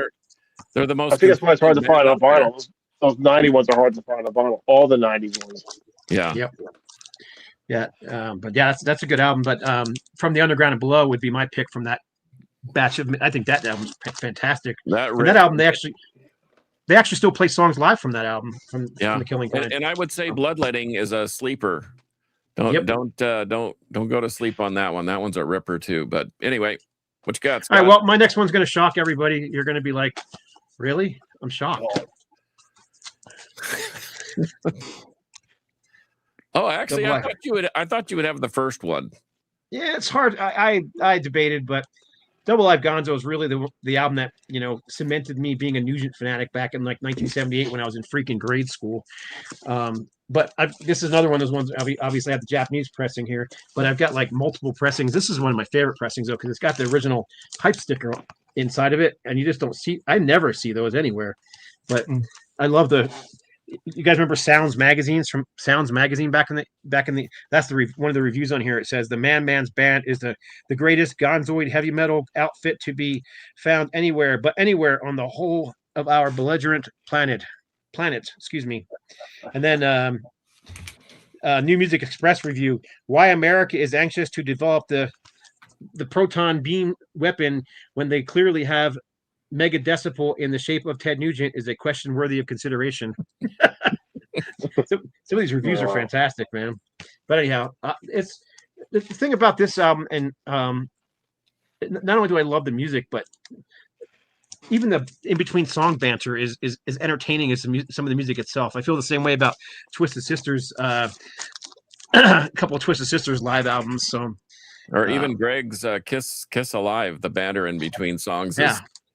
they're the most. I think that's why it's hard to find on vinyl. Those 90 ones are hard to find on vinyl. All the 90s ones. Yeah. Yep. Yeah. But yeah, that's a good album. But From the Underground and Below would be my pick from that batch of. I think that album's fantastic. That album, they actually still play songs live from that album from The Killing Kind. And I would say Bloodletting is a sleeper. Don't go to sleep on that one. That one's a ripper too. But anyway, what you got, Scott? All right. Well, my next one's going to shock everybody. You're going to be like, "Really? I'm shocked." Oh, actually, I thought you would have the first one. Yeah, it's hard. I debated, but Double Live Gonzo is really the album that cemented me being a Nugent fanatic back in like 1978 when I was in freaking grade school. But this is another one of those ones. Obviously, I have the Japanese pressing here, but I've got like multiple pressings. This is one of my favorite pressings though, because it's got the original pipe sticker inside of it, and you just don't see. I never see those anywhere, but I love you guys remember Sounds magazines from Sounds magazine back in the that's the one of the reviews on here. It says the Man's band is the greatest gonzoid heavy metal outfit to be found anywhere on the whole of our belligerent planet. Excuse me. And then New Music Express review: Why America is anxious to develop the proton beam weapon when they clearly have megadecibel in the shape of Ted Nugent is a question worthy of consideration. Some of these reviews are fantastic, man. But anyhow, it's the thing about this album, and not only do I love the music, but even the in between song banter is entertaining as some of the music itself. I feel the same way about Twisted Sisters, a couple of Twisted Sisters live albums. So, or even Greg's Kiss Alive, the banter in between songs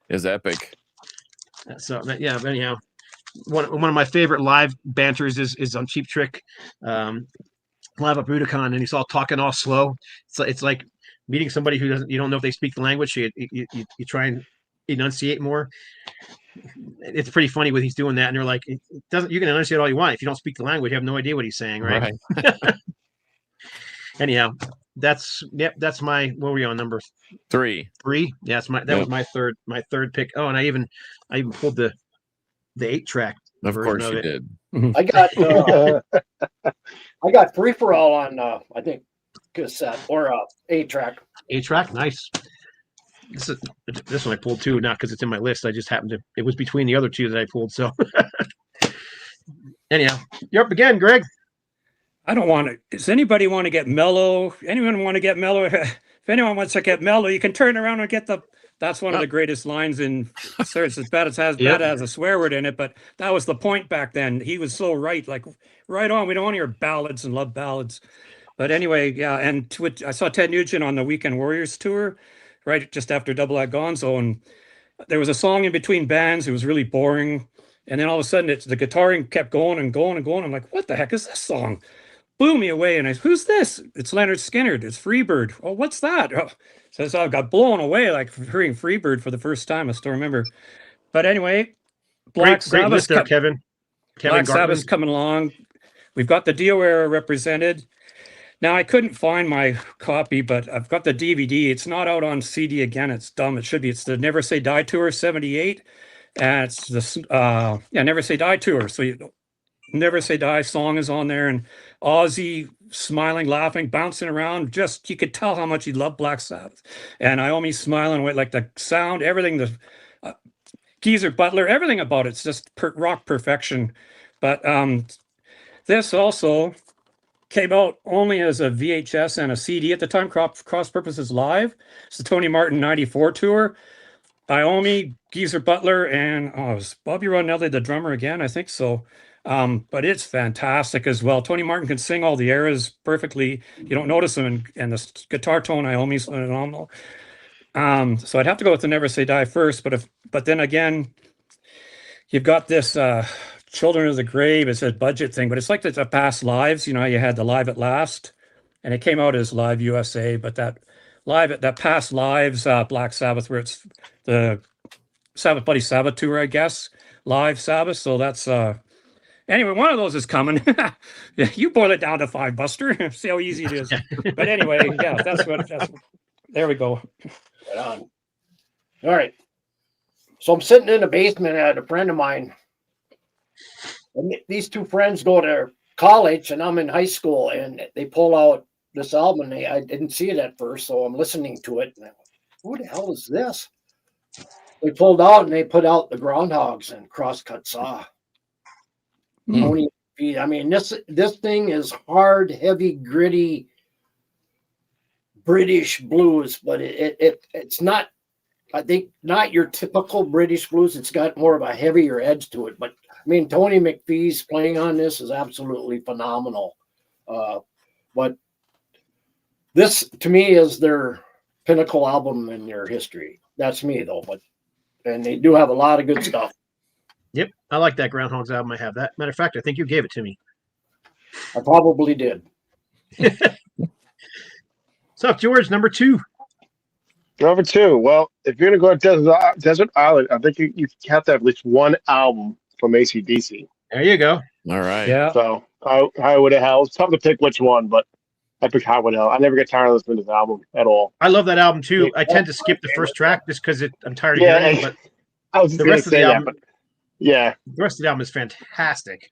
is epic. So yeah, but anyhow, one of my favorite live banters is on Cheap Trick, live at Budokan, and he's all talking all slow. It's like meeting somebody who you don't know if they speak the language. You try and enunciate more. It's pretty funny when he's doing that, and they're like, "It doesn't. You can enunciate all you want. If you don't speak the language, you have no idea what he's saying, right?" Anyhow, that's my. What were we on, number 3? 3? Yeah, that was my third pick. Oh, and I even pulled the 8-track. Of course you did. I got Free for All on I think cassette or 8-track. 8-track, nice. This one I pulled too, not because it's in my list. I just happened to. It was between the other two that I pulled. So anyhow, you're up again, Greg. I don't want to. Does anybody want to get mellow? Anyone want to get mellow? If anyone wants to get mellow, you can turn around and get the. That's one of the greatest lines in. Sir, it's as bad as has a swear word in it, but that was the point back then. He was so right, like right on. We don't want to hear ballads and love ballads, but anyway, yeah. And I saw Ted Nugent on the Weekend Warriors tour, right just after Double Act Gonzo, and there was a song in between bands. It was really boring, and then all of a sudden, the guitaring kept going and going and going. I'm like, what the heck is this song? Blew me away, and who's this? It's Leonard Skinner. It's Freebird. Oh, what's that? Oh. So I got blown away, like hearing Freebird for the first time. I still remember. But anyway, Black Sabbath, Kevin Black Sabbath's coming along. We've got the Dio era represented. Now I couldn't find my copy, but I've got the DVD. It's not out on CD again. It's dumb. It should be. It's the Never Say Die tour '78, and it's the Never Say Die tour. So Never Say Die song is on there, and Ozzy smiling, laughing, bouncing around. Just you could tell how much he loved Black Sabbath. And Iommi smiling with like the sound, everything, the Geezer Butler, everything about it's just rock perfection. But this also came out only as a VHS and a CD at the time. Cross Purposes Live. It's the Tony Martin '94 tour. Iommi, Geezer Butler, and it was Bobby Ronelli, the drummer again, I think so. But it's fantastic as well. Tony Martin can sing all the eras perfectly. You don't notice them, and the guitar tone Iommi's phenomenal. So I'd have to go with the Never Say Die first, but then again, you've got this Children of the Grave. It's a budget thing, but it's like the past lives. You know, you had the Live at Last, and it came out as Live USA, but that past lives, Black Sabbath, where it's the Sabbath Bloody Sabbath tour, I guess, Live Sabbath. So that's anyway, one of those is coming. You boil it down to 5, Buster. See how easy it is. But anyway, yeah, that's what. There we go. Right on. All right. So I'm sitting in the basement at a friend of mine. And these two friends go to college, and I'm in high school, and they pull out this album. And I didn't see it at first, so I'm listening to it. And I'm like, who the hell is this? They pulled out, and they put out the Groundhogs and Crosscut Saw. Tony, I mean, this thing is hard, heavy, gritty British blues, but it's not. I think not your typical British blues. It's got more of a heavier edge to it. But I mean, Tony McPhee's playing on this is absolutely phenomenal. But this, to me, is their pinnacle album in their history. That's me, though. And they do have a lot of good stuff. Yep, I like that Groundhogs album. I have that. Matter of fact, I think you gave it to me. I probably did. So, George, number 2. Number 2. Well, if you're going to go to Desert Island, I think you have to have at least one album from AC/DC. There you go. All right. Yeah. So Highway to Hell. It's tough to pick which one, but I picked Highway to Hell. I never get tired of listening to this album at all. I love that album too. I tend to skip the first track just because I'm tired of Yeah, hearing it, but I was just the going to rest of the say that, album, but yeah. the rest of the album is fantastic.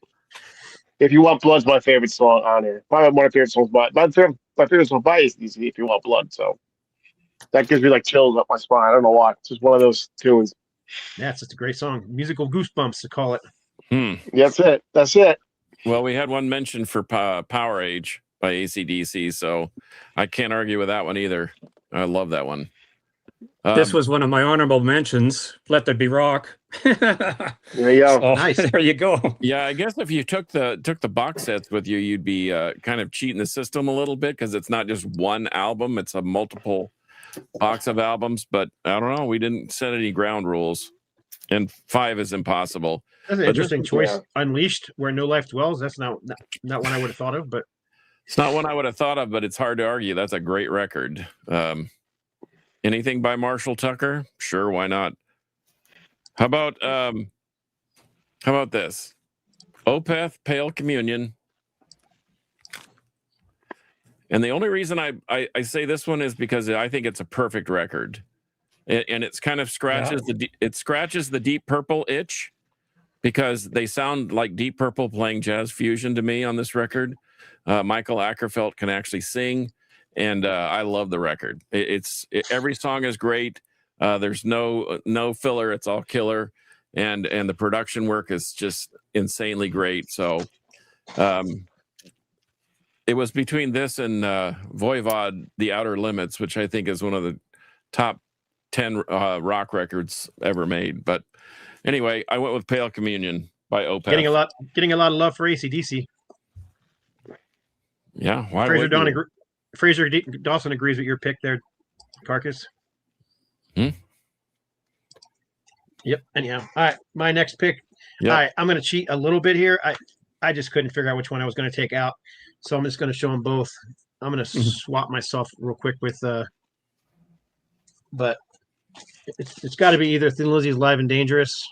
If You Want Blood's my favorite song on here. Probably one of my favorite songs by my favorite song by AC/DC, If You Want Blood. So that gives me like chills up my spine. I don't know why. It's just one of those tunes. Yeah, it's just a great song. Musical goosebumps to call it. That's it. That's it. Well, we had one mention for Power Age by AC/DC, so I can't argue with that one either. I love that one. This was one of my honorable mentions. Let There Be Rock. There you go. So, Nice. There you go. Yeah, I guess if you took the box sets with you, you'd be kind of cheating the system a little bit because it's not just one album; it's a multiple box of albums. But I don't know. We didn't set any ground rules, and 5 is impossible. That's an But interesting choice. yeah. Unleashed, Where No Life Dwells. That's not one I would have thought of, but It's not one I would have thought of, but it's hard to argue. That's a great record. Anything by Marshall Tucker? Sure, why not? How about this? Opeth, Pale Communion. And the only reason I say this one is because I think it's a perfect record, and it's kind of scratches the Deep Purple itch, because they sound like Deep Purple playing jazz fusion to me on this record. Michael Ackerfeld can actually sing, and I love the record. Every song is great. There's no filler. It's all killer, and the production work is just insanely great. So it was between this and Voivod, The Outer Limits, which I think is one of the top 10 rock records ever made. But anyway, I went with Pale Communion by Opeth. getting a lot of love for AC/DC. Yeah, why Fraser would you? Dawson agrees with your pick there, Carcass. Yep. Anyhow, all right. My next pick. Yep. All right, I'm going to cheat a little bit here. I just couldn't figure out which one I was going to take out, so I'm just going to show them both. I'm going to swap myself real quick with, but it's got to be either Thin Lizzy's Live and Dangerous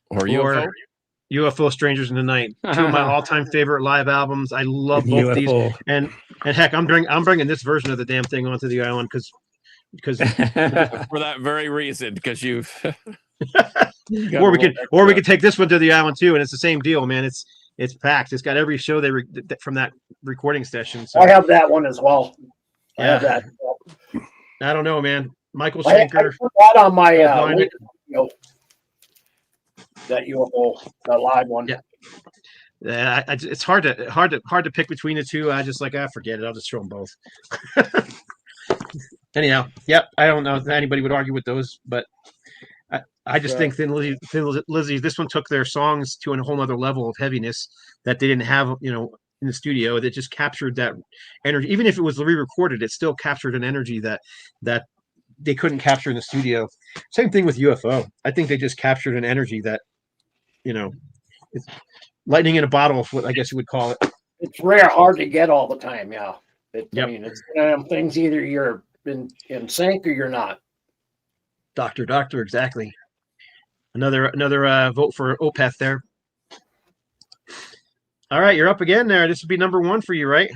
Or UFO? UFO Strangers in the Night. 2 of my all-time favorite live albums. I love both these. UFO. And heck, I'm bringing this version of the damn thing onto the island because For that very reason, because you've or we could take this one to the island too, and it's the same deal, man. It's packed. It's got every show from that recording session. So I have that one as well. I have yeah, that. I don't know, man. Michael I Schenker. put that on my Blinded. that UFO, that live one. Yeah. Yeah, it's hard to pick between the two. I just forget it. I'll just show them both. Anyhow, yep. I don't know if anybody would argue with those, but I just think Thin Lizzy. This one took their songs to a whole other level of heaviness that they didn't have, in the studio. That just captured that energy. Even if it was re-recorded, it still captured an energy that they couldn't capture in the studio. Same thing with UFO. I think they just captured an energy that, it's lightning in a bottle, is what I guess you would call it. It's rare, hard to get all the time. Yeah. Yep. I mean, it's things either you're in sync or you're not. Doctor, exactly. Another vote for Opeth there. All right, you're up again there. This would be number 1 for you, right?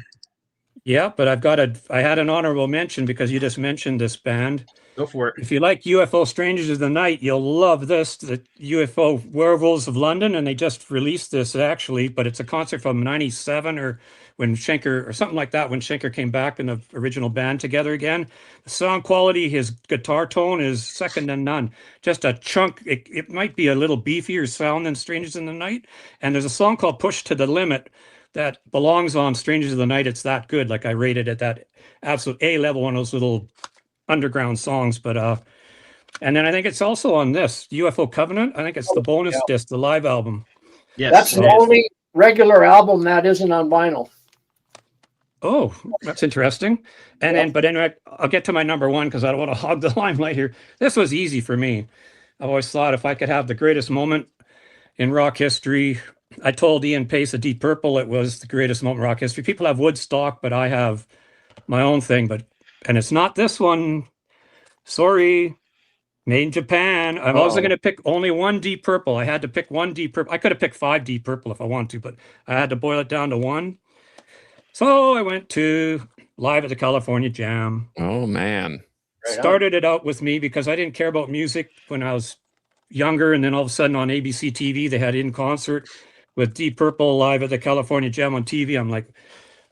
Yeah, but I had an honorable mention because you just mentioned this band. Go for it. If you like UFO Strangers of the Night, you'll love this, the UFO Werewolves of London, and they just released this actually, but it's a concert from 97 or when Schenker, or something like that, when Schenker came back in the original band together again. The sound quality, his guitar tone is second to none. Just a chunk, it might be a little beefier sound than Strangers in the Night, and there's a song called Push to the Limit that belongs on Strangers of the Night. It's that good, like I rated it that absolute A level, one of those little underground songs. But and then I think it's also on this UFO Covenant. I think it's the bonus disc, the live album. Yes, That's the only regular album that isn't on vinyl. Oh, that's interesting. And then, but anyway, I'll get to my number 1 because I don't want to hog the limelight here. This was easy for me. I've always thought if I could have the greatest moment in rock history, I told Ian Pace of Deep Purple it was the greatest moment in rock history. People have Woodstock, but I have my own thing. And it's not this one. Sorry. Made in Japan. I wasn't going to pick only one Deep Purple. I had to pick one Deep Purple. I could have picked 5 Deep Purple if I wanted to, but I had to boil it down to one. So I went to Live at the California Jam. Oh man. Started it out with me because I didn't care about music when I was younger, and then all of a sudden on ABC TV they had In Concert with Deep Purple Live at the California Jam on TV. I'm like,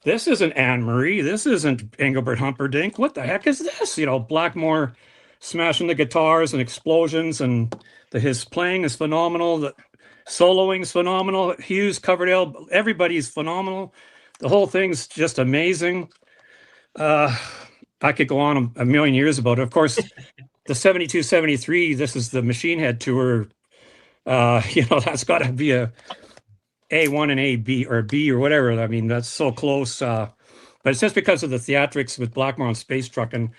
this isn't Anne Marie. This isn't Engelbert Humperdinck. What the heck is this? Blackmore smashing the guitars and explosions, and his playing is phenomenal. The soloing is phenomenal. Hughes, Coverdale, everybody's phenomenal. The whole thing's just amazing. I could go on a million years about it. Of course, the 72, 73, this is the Machine Head tour. That's got to be a A1 and A, B, or B or whatever. I mean, that's so close. But it's just because of the theatrics with Blackmore on Space Truck, and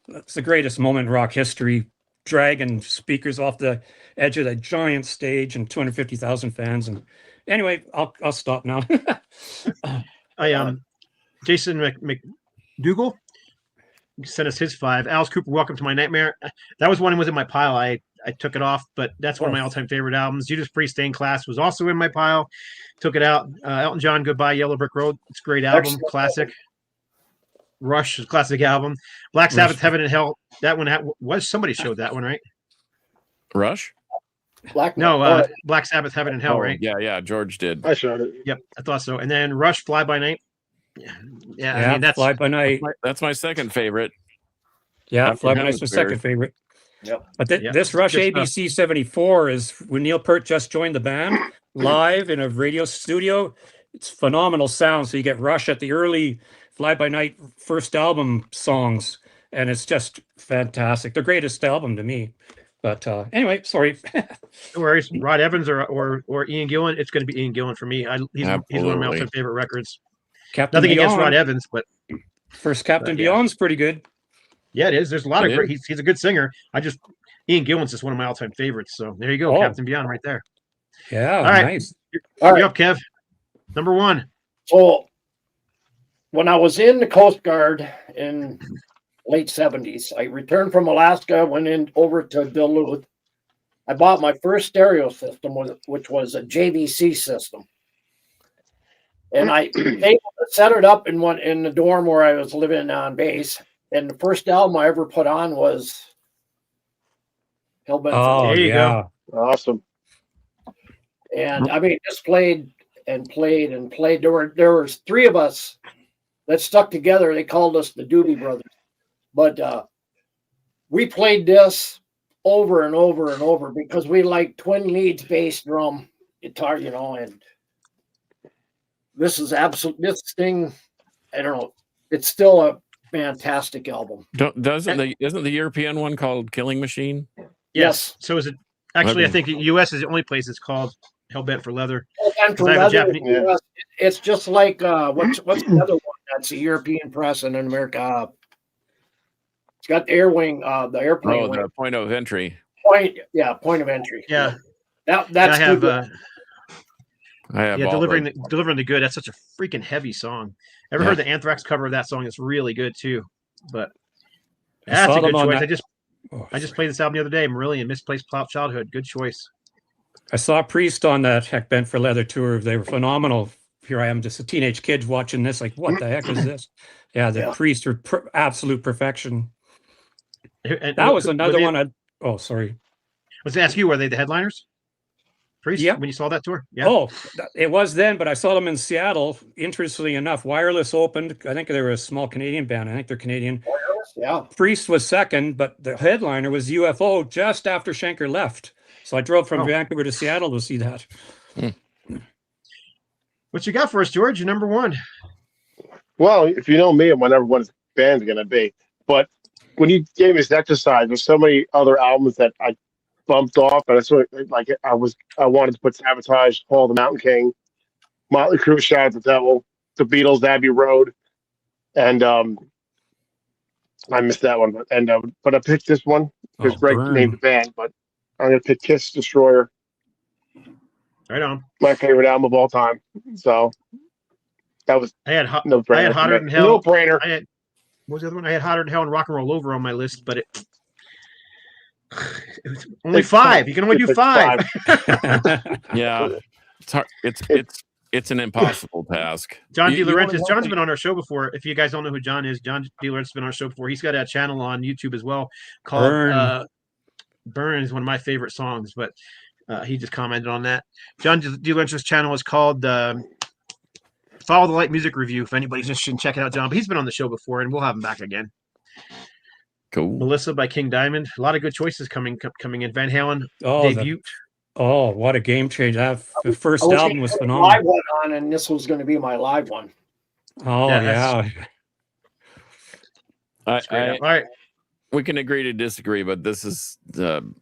it's the greatest moment in rock history. Dragging speakers off the edge of that giant stage and 250,000 fans. And anyway, I'll stop now. Jason McDougall sent us his 5. Alice Cooper, Welcome to My Nightmare. That was one that was in my pile. I took it off, but that's one of my all-time favorite albums. Judas Priest, Stained Class was also in my pile. Took it out. Elton John, Goodbye, Yellow Brick Road. It's a great album. Classic. Rush is a classic album. Black Sabbath, Heaven and Hell. That one was somebody showed that one, right? Rush? Black Sabbath, Heaven and Hell, right? Yeah, George did. I showed it. Yep, I thought so. And then Rush, Fly By Night. Yeah, I mean, that's Fly By Night. That's my second favorite. Yeah, Fly By Night's my second favorite. Yep. But this Rush ABC 74 is when Neil Peart just joined the band live in a radio studio. It's phenomenal sound. So you get Rush at the early Fly By Night first album songs, and it's just fantastic. The greatest album to me. But anyway, sorry. No worries. Rod Evans or Ian Gillan. It's going to be Ian Gillan for me. He's one of my all-time favorite records. Nothing against Rod Evans, but first Captain Beyond's pretty good. Yeah, it is. There's a lot of great. He's a good singer. Ian Gillan's just one of my all-time favorites. So there you go, Captain Beyond, right there. Yeah, all right. Nice. You're up, Kev. Number 1. So when I was in the Coast Guard in late 70s, I returned from Alaska, went in over to Duluth. I bought my first stereo system, which was a JVC system. And they set it up in the dorm where I was living on base. And the first album I ever put on was Hellbent. Oh, there you go. Awesome. And I mean, just played and played and played. There was 3 of us that stuck together. They called us the Doobie Brothers. But we played this over and over and over because we like twin leads, bass, drum, guitar, and this is this thing, I don't know, it's still a fantastic album. Isn't the European one called Killing Machine? Yes. So is it actually? I think the U.S. is the only place it's called Hellbent for Leather. Hellbent for Leather. It's just like what's the other one that's a European press and in America? It's got the air wing, the airplane. The point of entry. Point of entry. Yeah. That's I have. I have delivering the good. That's such a freaking heavy song. Ever heard the Anthrax cover of that song? It's really good too. But that's a good choice. I just played this album the other day. Marillion, Misplaced Childhood. Good choice. I saw Priest on that Bent for Leather tour. They were phenomenal. Here I am, just a teenage kid watching this. Like, what the heck is this? Yeah, Priest are absolute perfection. And that was another one. Sorry. I was to ask you, were they the headliners? Priest, when you saw that tour? Yeah. Oh, it was then, but I saw them in Seattle. Interestingly enough, Wireless opened. I think they were a small Canadian band. I think they're Canadian. Wireless, yeah. Priest was second, but the headliner was UFO just after Schenker left. So I drove from Vancouver to Seattle to see that. What you got for us, George? You're number 1. Well, if you know me, I'm whatever one band's going to be. But when you gave me this exercise, there's so many other albums that I bumped off, and I wanted to put Sabotage, Paul the Mountain King, Motley Crue, Shout at the Devil, the Beatles, Abbey Road, and I missed that one. But I picked this one because Greg named the band. But I'm gonna pick Kiss Destroyer. Right on. My favorite album of all time. So that was I had Hotter Than Hell. No brainer. What was the other one? I had Hotter Than Hell and Rock and Roll Over on my list, but It was only 5. You can only do 5. Yeah, it's hard. It's an impossible task. John You DeLaurentis. wanna help John's me? been on our show before. If you guys don't know who John is, John DeLaurentis has been on our show before. He's got a channel on YouTube as well called Burn is one of my favorite songs, but he just commented on that. John DeLaurentis' channel is called Follow the Light Music Review. If anybody's interested in checking out John, but he's been on the show before, and we'll have him back again. Cool. Melissa by King Diamond. A lot of good choices coming in. Van Halen Oh, debut. what a game change. The first I was album gonna was put a phenomenal. live one on, and this was going to be my live one. Oh, Yeah, yeah. All right. We can agree to disagree, but this is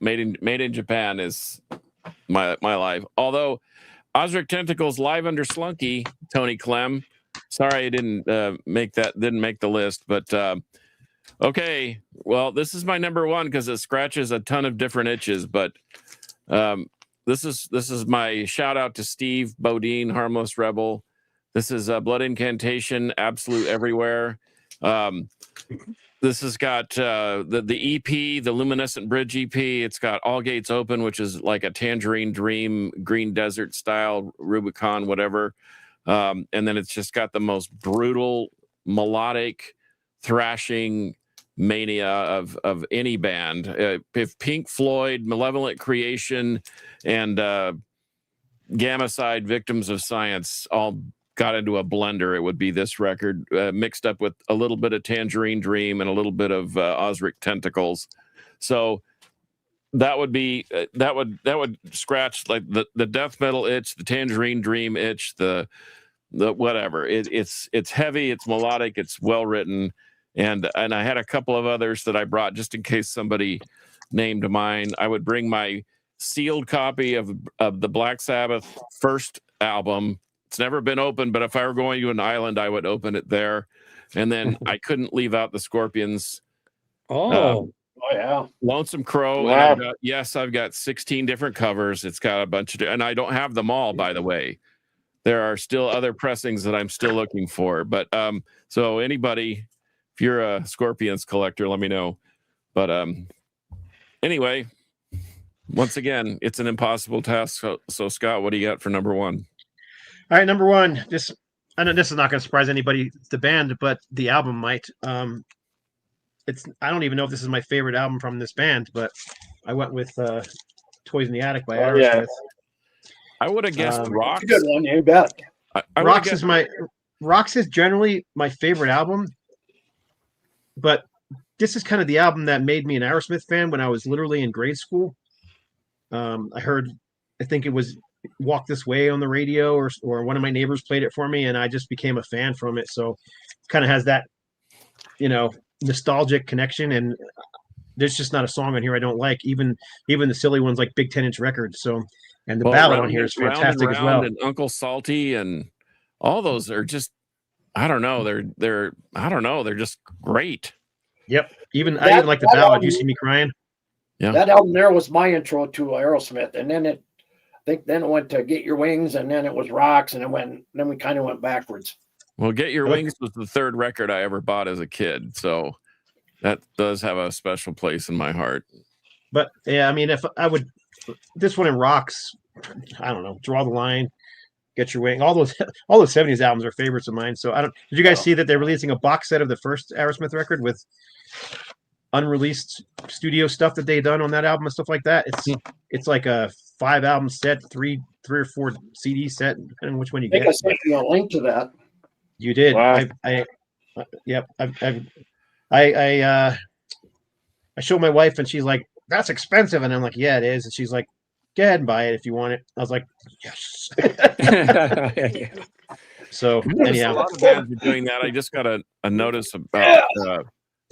made in Japan is my life. Although Osric Tentacles live under Slunky, Tony Clem. Sorry, I didn't make the list, but okay. Well, this is my number one because it scratches a ton of different itches. But this is my shout out to Steve Bodine, Harmless Rebel. This is Blood Incantation, Absolute Everywhere. This has got the EP, the Luminescent Bridge EP. It's got All Gates Open, which is like a Tangerine Dream, Green Desert style, Rubicon, whatever. And then it's just got the most brutal, melodic, thrashing mania of any band. If Pink Floyd, Malevolent Creation, and Gamma Side, Victims of Science all got into a blender, it would be this record, mixed up with a little bit of Tangerine Dream and a little bit of Osric Tentacles. So that would be that would scratch like the death metal itch, the Tangerine Dream itch, the whatever. It's heavy, it's melodic, it's well written, and I had a couple of others that I brought just in case somebody named mine. I would bring my sealed copy of the Black Sabbath first album. It's never been opened, but if I were going to an island, I would open it there. And then I couldn't leave out the Scorpions. Oh, yeah. Lonesome Crow. Wow. And I've got 16 different covers. It's got a bunch of, and I don't have them all, by the way. There are still other pressings that I'm still looking for. But so anybody, if you're a Scorpions collector, let me know. But anyway, once again, it's an impossible task. So Scott, what do you got for number one? All right, number one. I know this is not going to surprise anybody, the band, but the album might. I don't even know if this is my favorite album from this band, but I went with "Toys in the Attic" by Aerosmith. Yeah. I would have guessed Rocks. Good one, you bet. Rocks is generally my favorite album, but this is kind of the album that made me an Aerosmith fan when I was literally in grade school. I think it was Walk This Way on the radio, or one of my neighbors played it for me, and I just became a fan from it. So it kind of has that, nostalgic connection, and there's just not a song on here I don't like, even the silly ones like Big 10-inch Records. So, and the ballad on here is fantastic as well. And Uncle Salty and all those are just, I don't know, they're just great. Yep. I even like the ballad, You See Me Crying. Yeah. That album there was my intro to Aerosmith, and then it went to Get Your Wings, and then it was Rocks, and then we kind of went backwards. Well, Get Your Wings was the third record I ever bought as a kid, so that does have a special place in my heart. But yeah, I mean, if I would, this one in Rocks, I don't know, Draw the Line, Get Your Wing, all those 70s albums are favorites of mine. So did you guys see that they're releasing a box set of the first Aerosmith record with unreleased studio stuff that they done on that album and stuff like that? It's like a 5 album set, three or 4 CD set, depending on which one you get. I sent you a link to that. You did. Wow. I showed my wife, and she's like, "That's expensive," and I'm like, "Yeah, it is." And she's like, "Go ahead and buy it if you want it." I was like, "Yes." So A anyhow, lot of bands are doing that. I just got a notice about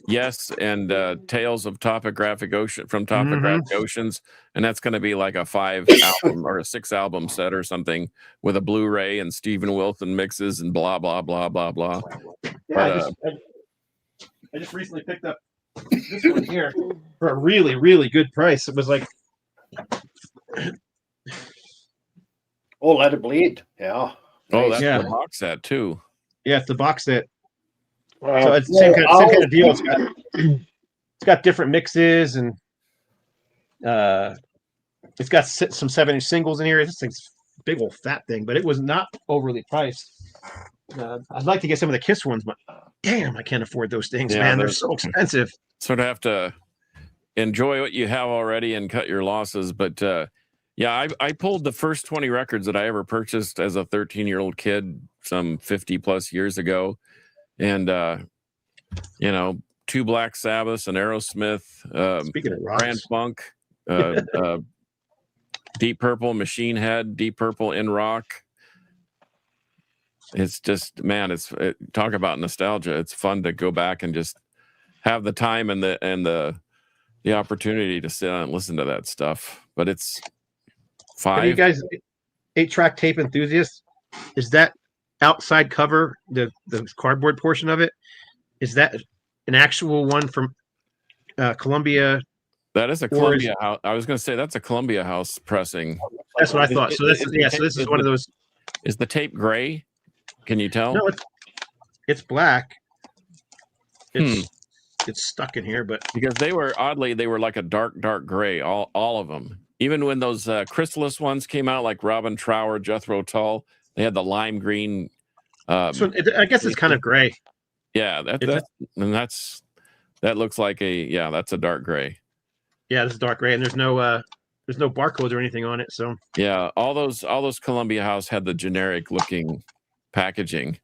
Yes and Tales of Topographic Ocean from Topographic Oceans, and that's going to be like a 5 album or a 6 album set or something with a Blu-ray and Stephen Wilson mixes and blah blah blah blah blah. yeah, I just recently picked up this one here for a really, really good price. It was like, Oh, Let It Bleed. Yeah. Oh, that's Yeah. the box set too. yeah, it's the box set. Wow. So it's the same kind of deal. It's got different mixes, and It's got some 7-inch singles in here. This thing's a big old fat thing, but it was not overly priced. I'd like to get some of the Kiss ones, but damn, I can't afford those things, Yeah, man. They're so expensive. Sort of have to enjoy what you have already and cut your losses. But yeah, I pulled the first 20 records that I ever purchased as a 13-year-old kid some 50 plus years ago. And, you know, 2 Black Sabbaths, an Aerosmith, Speaking of rocks, Grand Funk, Deep Purple, Machine Head, Deep Purple in Rock. It's just, man, talk about nostalgia. It's fun to go back and just have the time and the opportunity to sit down and listen to that stuff. But it's 5. Are you guys 8-track tape enthusiasts? Is that outside cover, the cardboard portion of it, is that an actual one from Columbia? That is a Columbia House. I was going to say that's a Columbia House pressing. That's what I thought. So this is one of those. Is the tape gray? Can you tell? No, it's black. It's stuck in here, but because they were like a dark gray, all of them. Even when those Chrysalis ones came out, like Robin Trower, Jethro Tull, they had the lime green. So I guess it's kind of gray. Yeah, that looks like that's a dark gray. Yeah, this is dark gray, and there's no barcode or anything on it. So yeah, all those Columbia House had the generic looking packaging.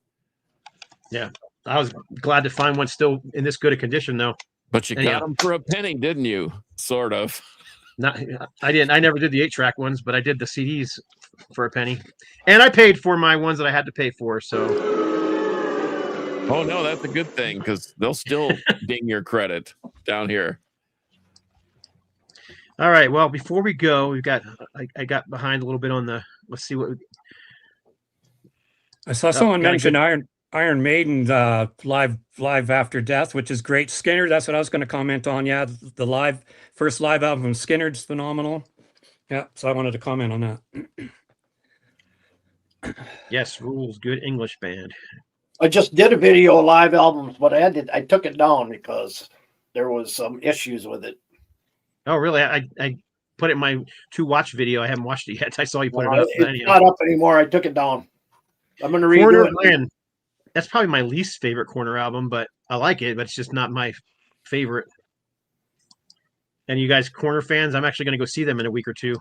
Yeah, I was glad to find one still in this good a condition, though. But you got them for a penny, didn't you? Sort of. I didn't. I never did the 8-track ones, but I did the CDs for a penny, and I paid for my ones that I had to pay for. So, oh no, that's a good thing because they'll still ding your credit down here. All right. Well, before we go, I got behind a little bit on the. Let's see what. I saw someone mention Iron Maiden live after death, which is great. Skinner, that's what I was going to comment on. Yeah, the first live album from Skinner's phenomenal. Yeah, so I wanted to comment on that. Yes, Rules, good English band. I just did a video of live albums, but I took it down because there was some issues with it. Oh, really? I put it in my to-watch video. I haven't watched it yet. I saw you put it up. It's not up anymore. I took it down. I'm going to redo it. That's probably my least favorite Corner album, but I like it, but it's just not my favorite. And you guys Corner fans, I'm actually going to go see them in a week or two.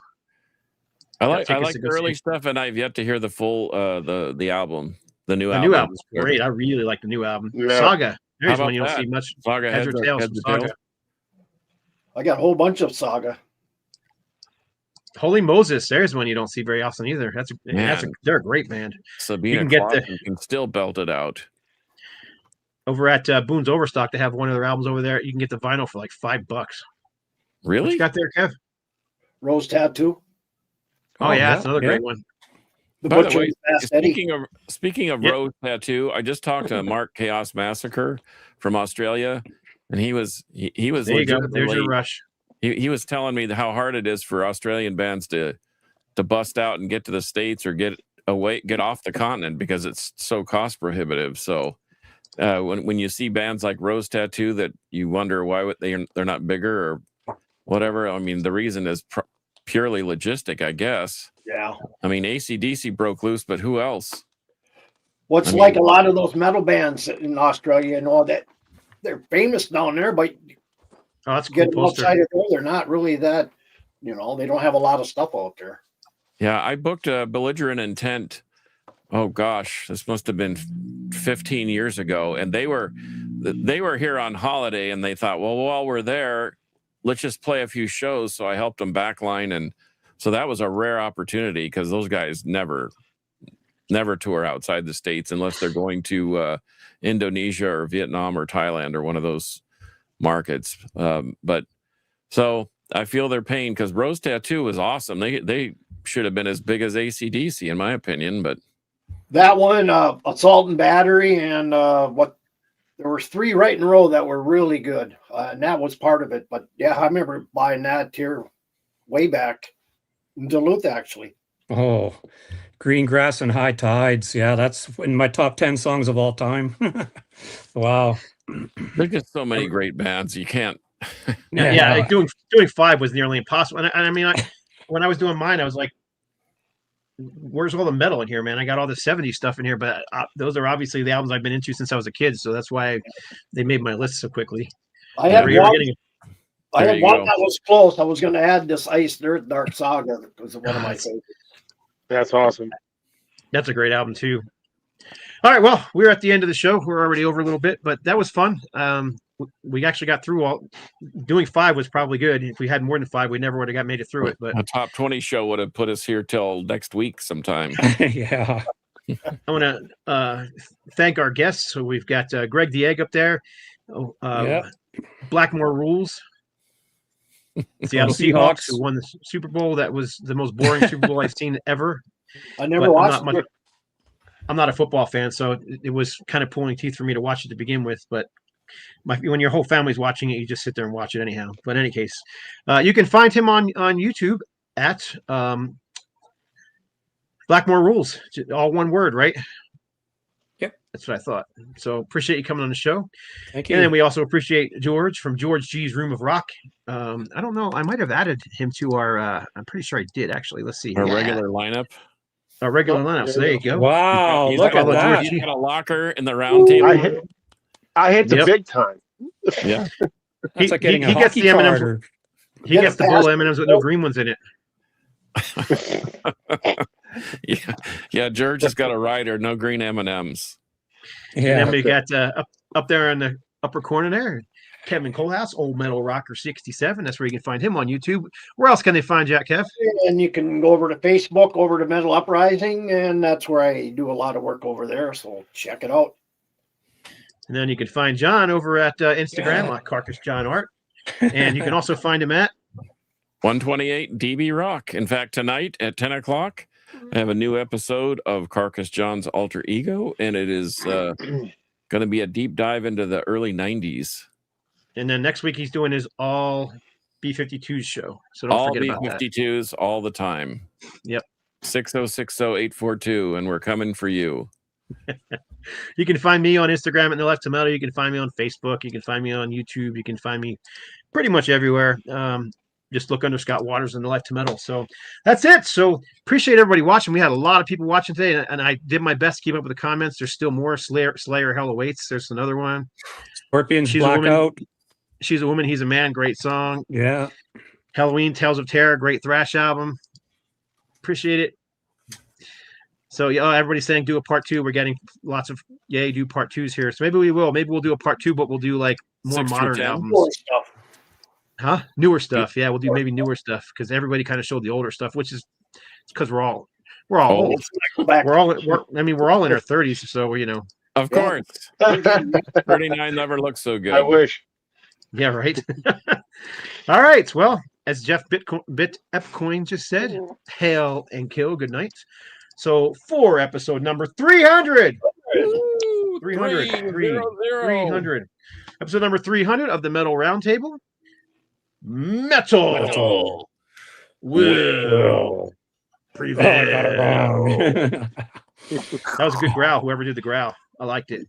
I like the early stuff, and I've yet to hear the full the album. The new album. New album is great. I really like the new album. Yeah. Saga. There's one you don't see much. Saga Heads or Tails. Saga. I got a whole bunch of Saga. Holy Moses, there's one you don't see very often either. They're a great band. Sabina can still belt it out. Over at Boone's Overstock, they have one of their albums over there. You can get the vinyl for like $5. Really? What you got there, Kev? Rose Tattoo. Oh yeah, that's another great one. By the way, speaking of Rose Tattoo, I just talked to Mark Chaos Massacre from Australia, and he was there you go. There's your rush. He was telling me how hard it is for Australian bands to bust out and get to the States or get off the continent because it's so cost prohibitive. So when you see bands like Rose Tattoo that you wonder why they're not bigger or whatever, I mean, the reason is purely logistic, I guess. Yeah. I mean, AC/DC broke loose, but who else? A lot of those metal bands in Australia and all that, they're famous down there, but that's a cool outside of there, they're not really that, they don't have a lot of stuff out there. Yeah, I booked a Belligerent Intent. Oh gosh, this must have been 15 years ago, and they were here on holiday, and they thought, well, while we're there, let's just play a few shows. So I helped them backline, and so that was a rare opportunity because those guys never tour outside the States unless they're going to Indonesia or Vietnam or Thailand or one of those markets. But so I feel their pain because Rose Tattoo was awesome. They should have been as big as AC/DC in my opinion, but that one, Assault and Battery, and there were 3 right in a row that were really good, and that was part of it. But yeah, I remember buying that here way back in Duluth, actually. Oh, Green Grass and High Tides. Yeah, that's in my top 10 songs of all time. Wow. There's just so many great bands. You can't Yeah, like doing 5 was nearly impossible. And I mean, when I was doing mine, I was like, where's all the metal in here, man? I got all the 70s stuff in here, but those are obviously the albums I've been into since I was a kid, so that's why they made my list so quickly. I had one There you go. that was close. I was going to add this Ice Dirt Dark Saga. It was one of my favorites. That's awesome. That's a great album too. All right, well, we're at the end of the show. We're already over a little bit, but that was fun. We actually got through all. Doing 5 was probably good. If we had more than 5, we never would have made it through it. But A top 20 show would have put us here till next week sometime. Yeah. I want to thank our guests. So we've got Greg the Egg up there, Blackmore Rules, Seattle Seahawks, who won the Super Bowl. That was the most boring Super Bowl I've seen ever. I never watched it. I'm not a football fan, so it was kind of pulling teeth for me to watch it to begin with. But when your whole family's watching it, you just sit there and watch it anyhow. But in any case, you can find him on YouTube at Blackmore Rules, all one word, right? Yep. That's what I thought. So appreciate you coming on the show. Thank you. And then we also appreciate George from George G's Room of Rock. I don't know. I might have added him to our, I'm pretty sure I did, actually. Let's see. Our regular lineup. Our regular lineup. So there you go. Wow, He's look got at that. He's got a locker in the round table. I hit the Yep. big time. Yeah. That's like getting a he gets hockey the M&Ms. card. Or, He gets the bowl of M&Ms with no green ones in it. Yeah. George has got a rider, no green M&Ms. And yeah. then we got up there in the upper corner there, Kevin Colehouse, Old Metal Rocker 67. That's where you can find him on YouTube. Where else can they find you at, Kev? And you can go over to Facebook, over to Metal Uprising, and that's where I do a lot of work over there. So check it out. And then you can find John over at Instagram, at Carcass John Art. And you can also find him at 128 DB Rock. In fact, tonight at 10 o'clock, I have a new episode of Carcass John's Alter Ego, and it is going to be a deep dive into the early 90s. And then next week he's doing his all B-52s show. So don't All forget about that. B-52s all the time. Yep. 6060-842, and we're coming for you. You can find me on Instagram at No Left to Metal. You can find me on Facebook. You can find me on YouTube. You can find me pretty much everywhere. Just look under Scott Waters and No Left to Metal. So that's it. So appreciate everybody watching. We had a lot of people watching today, and I did my best to keep up with the comments. There's still more. Slayer Hell Awaits. There's another one. Scorpions She's a woman. Blackout. She's a Woman, He's a Man. Great song. Yeah. Halloween Tales of Terror. Great thrash album. Appreciate it. So yeah, everybody's saying do a part 2. We're getting lots of do part 2s here. So maybe we will. Maybe we'll do a part 2, but we'll do like more 6 through modern 10. albums. More stuff. Huh? Newer stuff. Yeah, we'll do maybe newer stuff because everybody kind of showed the older stuff, which is because we're all old. We're all in our 30s, so Of course. 39 never looks so good. I wish. Yeah, right. All right. Well, as Jeff Epcoin just said, hail and kill. Good night. So for episode number 300. 300. Episode number 300 of the Metal Roundtable. Metal will prevail. Oh, I got it wrong. That was a good growl. Whoever did the growl, I liked it.